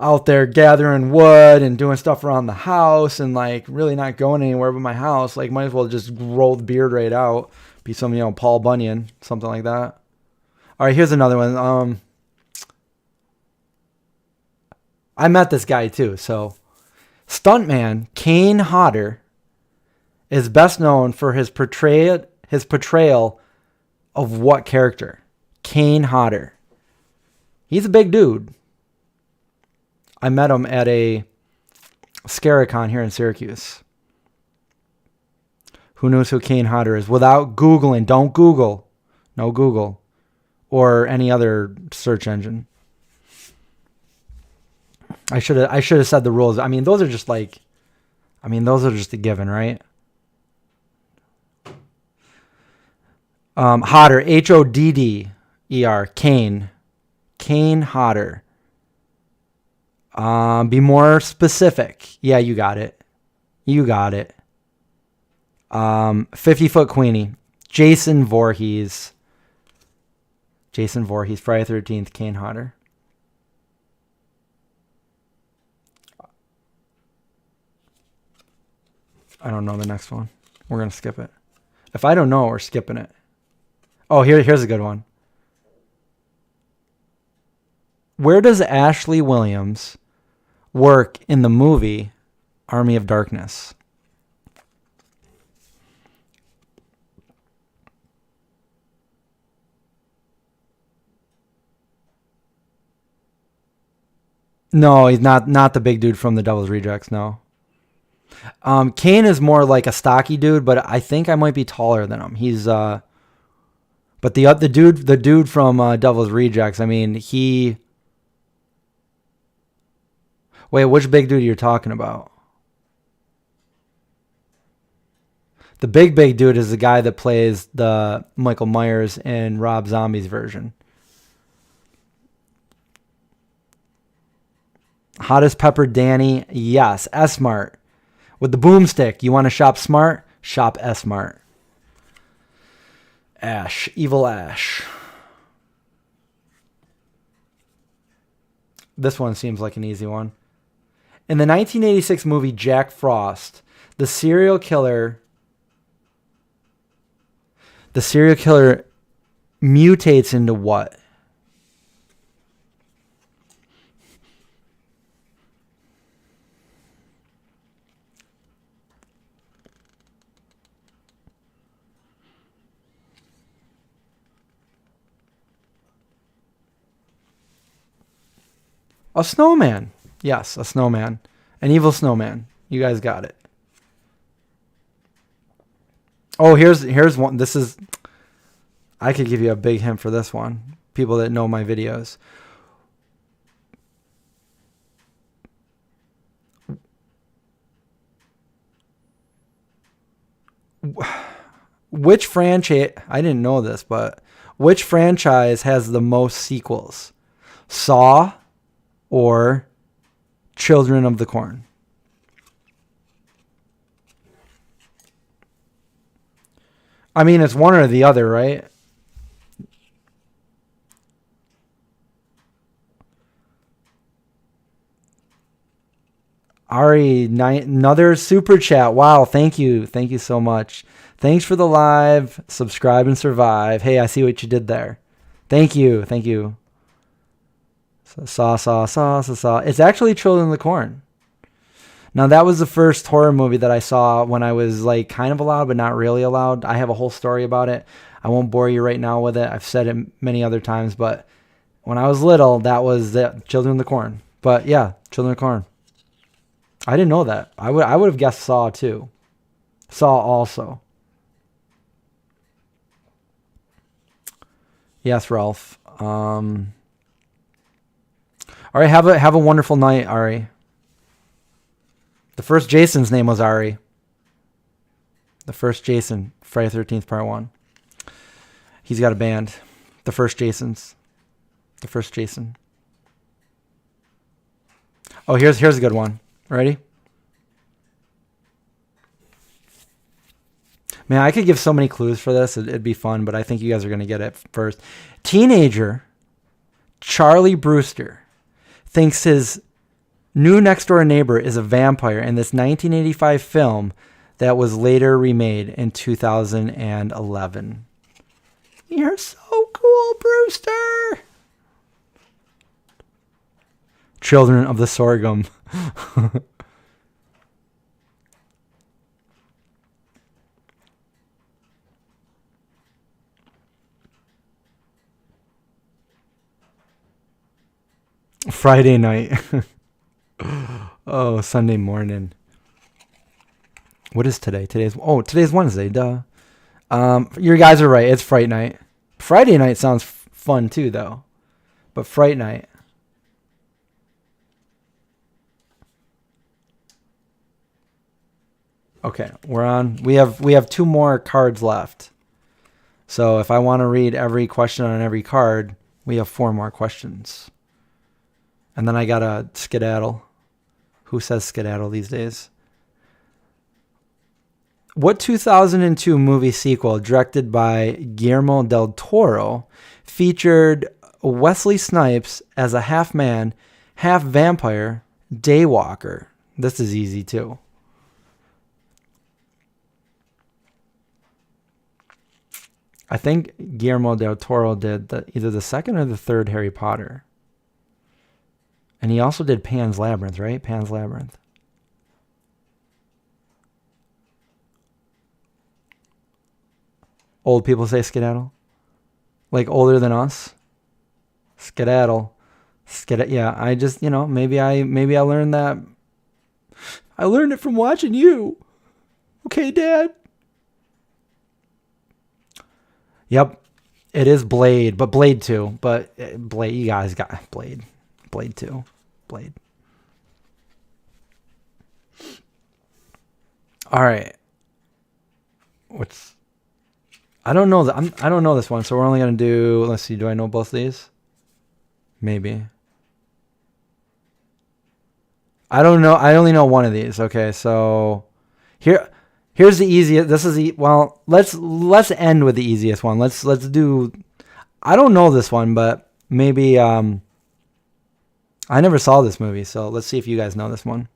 out there gathering wood and doing stuff around the house and like really not going anywhere but my house, like might as well just grow the beard right out. Be some, Paul Bunyan, something like that. All right, here's another one. I met this guy too. So, stuntman Kane Hodder is best known for his portrayal of what character? Kane Hodder. He's a big dude. I met him at a Scaricon here in Syracuse. Who knows who Kane Hodder is? Without Googling. Don't Google. No Google. Or any other search engine. I should have said the rules. I mean, those are just a given, right? Hodder. Hodder. Kane. Kane Hodder. Be more specific. Yeah, you got it. 50-foot Queenie. Jason Voorhees. Friday the 13th, Kane Hodder. I don't know the next one. We're going to skip it. If I don't know, we're skipping it. Oh, here's a good one. Where does Ashley Williams work in the movie Army of Darkness? No, he's not the big dude from the Devil's Rejects, no. Kane is more like a stocky dude, but I think I might be taller than him. He's but the dude from Devil's Rejects, I mean, wait, which big dude are you talking about? The big dude is the guy that plays the Michael Myers in Rob Zombie's version. Hottest Pepper Danny. Yes. S-Mart. With the boomstick. You want to shop smart? Shop S-Mart. Ash. Evil Ash. This one seems like an easy one. In the 1986 movie Jack Frost, the serial killer mutates into what? A snowman. Yes, a snowman. An evil snowman. You guys got it. Oh, here's one. This is... I could give you a big hint for this one. People that know my videos. Which franchise... I didn't know this, but... Which franchise has the most sequels? Saw or Children of the Corn? I mean, it's one or the other, right? Ari, another super chat. Wow, thank you. Thank you so much. Thanks for the live. Subscribe and survive. Hey, I see what you did there. Thank you. Thank you. Saw. It's actually Children of the Corn. Now, that was the first horror movie that I saw when I was like kind of allowed, but not really allowed. I have a whole story about it. I won't bore you right now with it. I've said it many other times, but when I was little, that was the Children of the Corn. But yeah, Children of the Corn. I didn't know that. I would have guessed Saw too. Saw also. Yes, Ralph. All right, have a wonderful night, Ari. The first Jason's name was Ari. The first Jason, Friday the 13th, Part 1. He's got a band. The first Jasons. The first Jason. Oh, here's a good one. Ready? Man, I could give so many clues for this. It'd be fun, but I think you guys are going to get it first. Teenager Charlie Brewster thinks his new next-door neighbor is a vampire in this 1985 film that was later remade in 2011. You're so cool, Brewster! Children of the Sorghum. Friday night. Oh, Sunday morning. What is today? Today's Wednesday. Duh. You guys are right. It's Fright Night. Friday night sounds fun too, though. But Fright Night. Okay, we're on. We have 2 more cards left. So if I want to read every question on every card, we have 4 more questions. And then I gotta skedaddle. Who says skedaddle these days? What 2002 movie sequel directed by Guillermo del Toro featured Wesley Snipes as a half man, half vampire daywalker? This is easy too. I think Guillermo del Toro did either the second or the third Harry Potter. And he also did Pan's Labyrinth, right? Pan's Labyrinth. Old people say skedaddle? Like older than us? Skedaddle. Yeah, I just, maybe I learned that. I learned it from watching you. Okay, Dad? Yep. It is Blade, but Blade 2. But Blade, you guys got Blade. Blade 2. Blade. All right. I don't know I don't know this one, so we're only going to do, let's see, do I know both of these? Maybe. I don't know. I only know one of these. Okay, so here's the easiest. This is well. Let's end with the easiest one. Let's do. I don't know this one, but maybe I never saw this movie, so let's see if you guys know this one.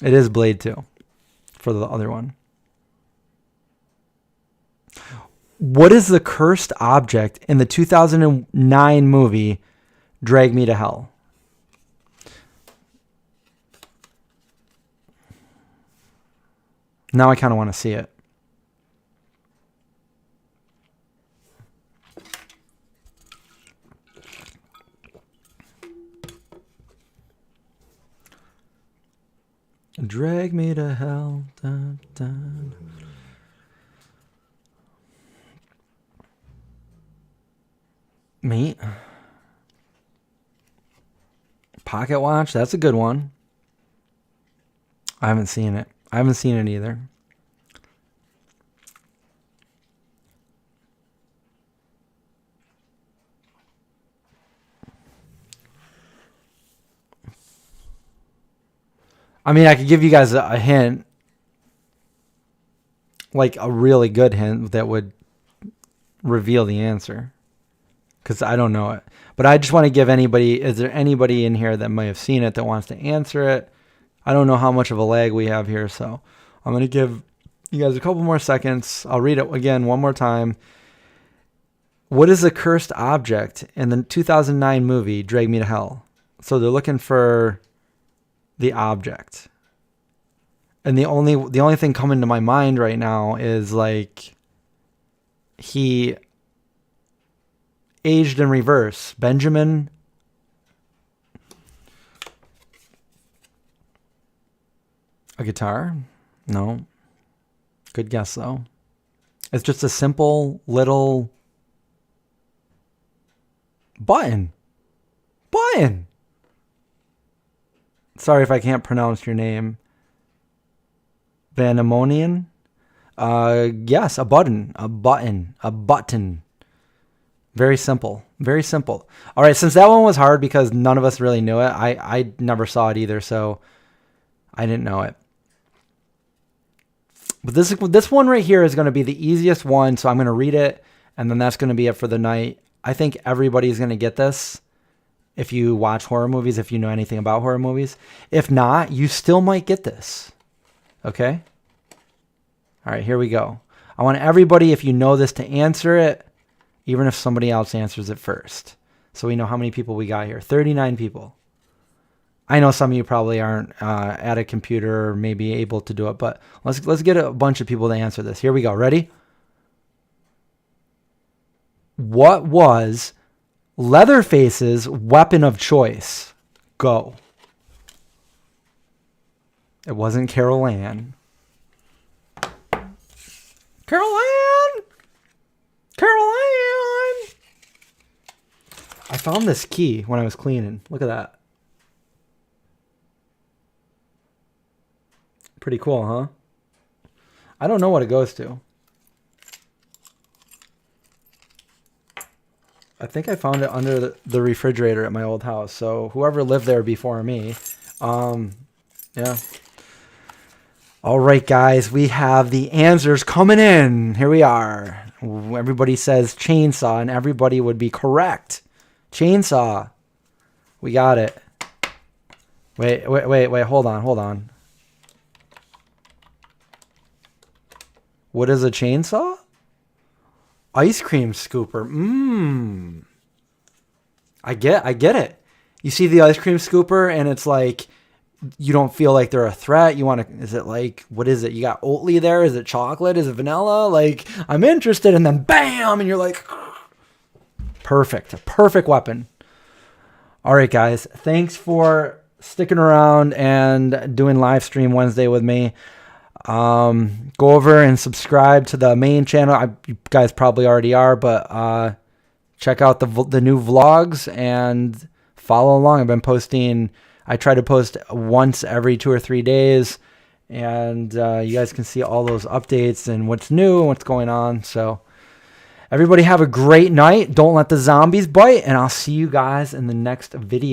It is Blade 2 for the other one. What is the cursed object in the 2009 movie Drag Me to Hell? Now I kind of want to see it. Drag me to hell. Dun, dun. Meat. Pocket watch. That's a good one. I haven't seen it. I haven't seen it either. I mean, I could give you guys a hint, like a really good hint that would reveal the answer, because I don't know it. But I just want to give anybody, is there anybody in here that may have seen it that wants to answer it? I don't know how much of a lag we have here, so I'm going to give you guys a couple more seconds. I'll read it again one more time. What is the cursed object in the 2009 movie Drag Me to Hell? So they're looking for the object. And the only thing coming to my mind right now is like he aged in reverse. Benjamin. A guitar? No. Good guess though. It's just a simple little button. Button. Sorry if I can't pronounce your name. Vanamonian? Yes, a button. A button. A button. Very simple. Very simple. All right, since that one was hard because none of us really knew it, I never saw it either, so I didn't know it. But this one right here is going to be the easiest one, so I'm going to read it, and then that's going to be it for the night. I think everybody's going to get this. If you watch horror movies, if you know anything about horror movies. If not, you still might get this. Okay? All right, here we go. I want everybody, if you know this, to answer it, even if somebody else answers it first. So we know how many people we got here. 39 people. I know some of you probably aren't at a computer or maybe able to do it, but let's get a bunch of people to answer this. Here we go. Ready? What was Leatherface's weapon of choice? Go. It wasn't Carol Ann. Carol Ann! Carol Ann! I found this key when I was cleaning. Look at that. Pretty cool, huh? I don't know what it goes to. I think I found it under the refrigerator at my old house. So whoever lived there before me, yeah. All right, guys, we have the answers coming in. Here we are. Everybody says chainsaw, and everybody would be correct. Chainsaw. We got it. Wait. Hold on. What is a chainsaw? Ice cream scooper. I get it. You see the ice cream scooper and it's like, you don't feel like they're a threat. You want to, is it like, what is it? You got Oatly there? Is it chocolate? Is it vanilla? Like, I'm interested. And then bam, and you're like, perfect. A perfect weapon. All right, guys. Thanks for sticking around and doing live stream Wednesday with me. Go over and subscribe to the main channel. You guys probably already are, but check out the new vlogs and follow along. I've been posting. I try to post once every 2 or 3 days, and you guys can see all those updates and what's new and what's going on. So everybody have a great night. Don't let the zombies bite, and I'll see you guys in the next video.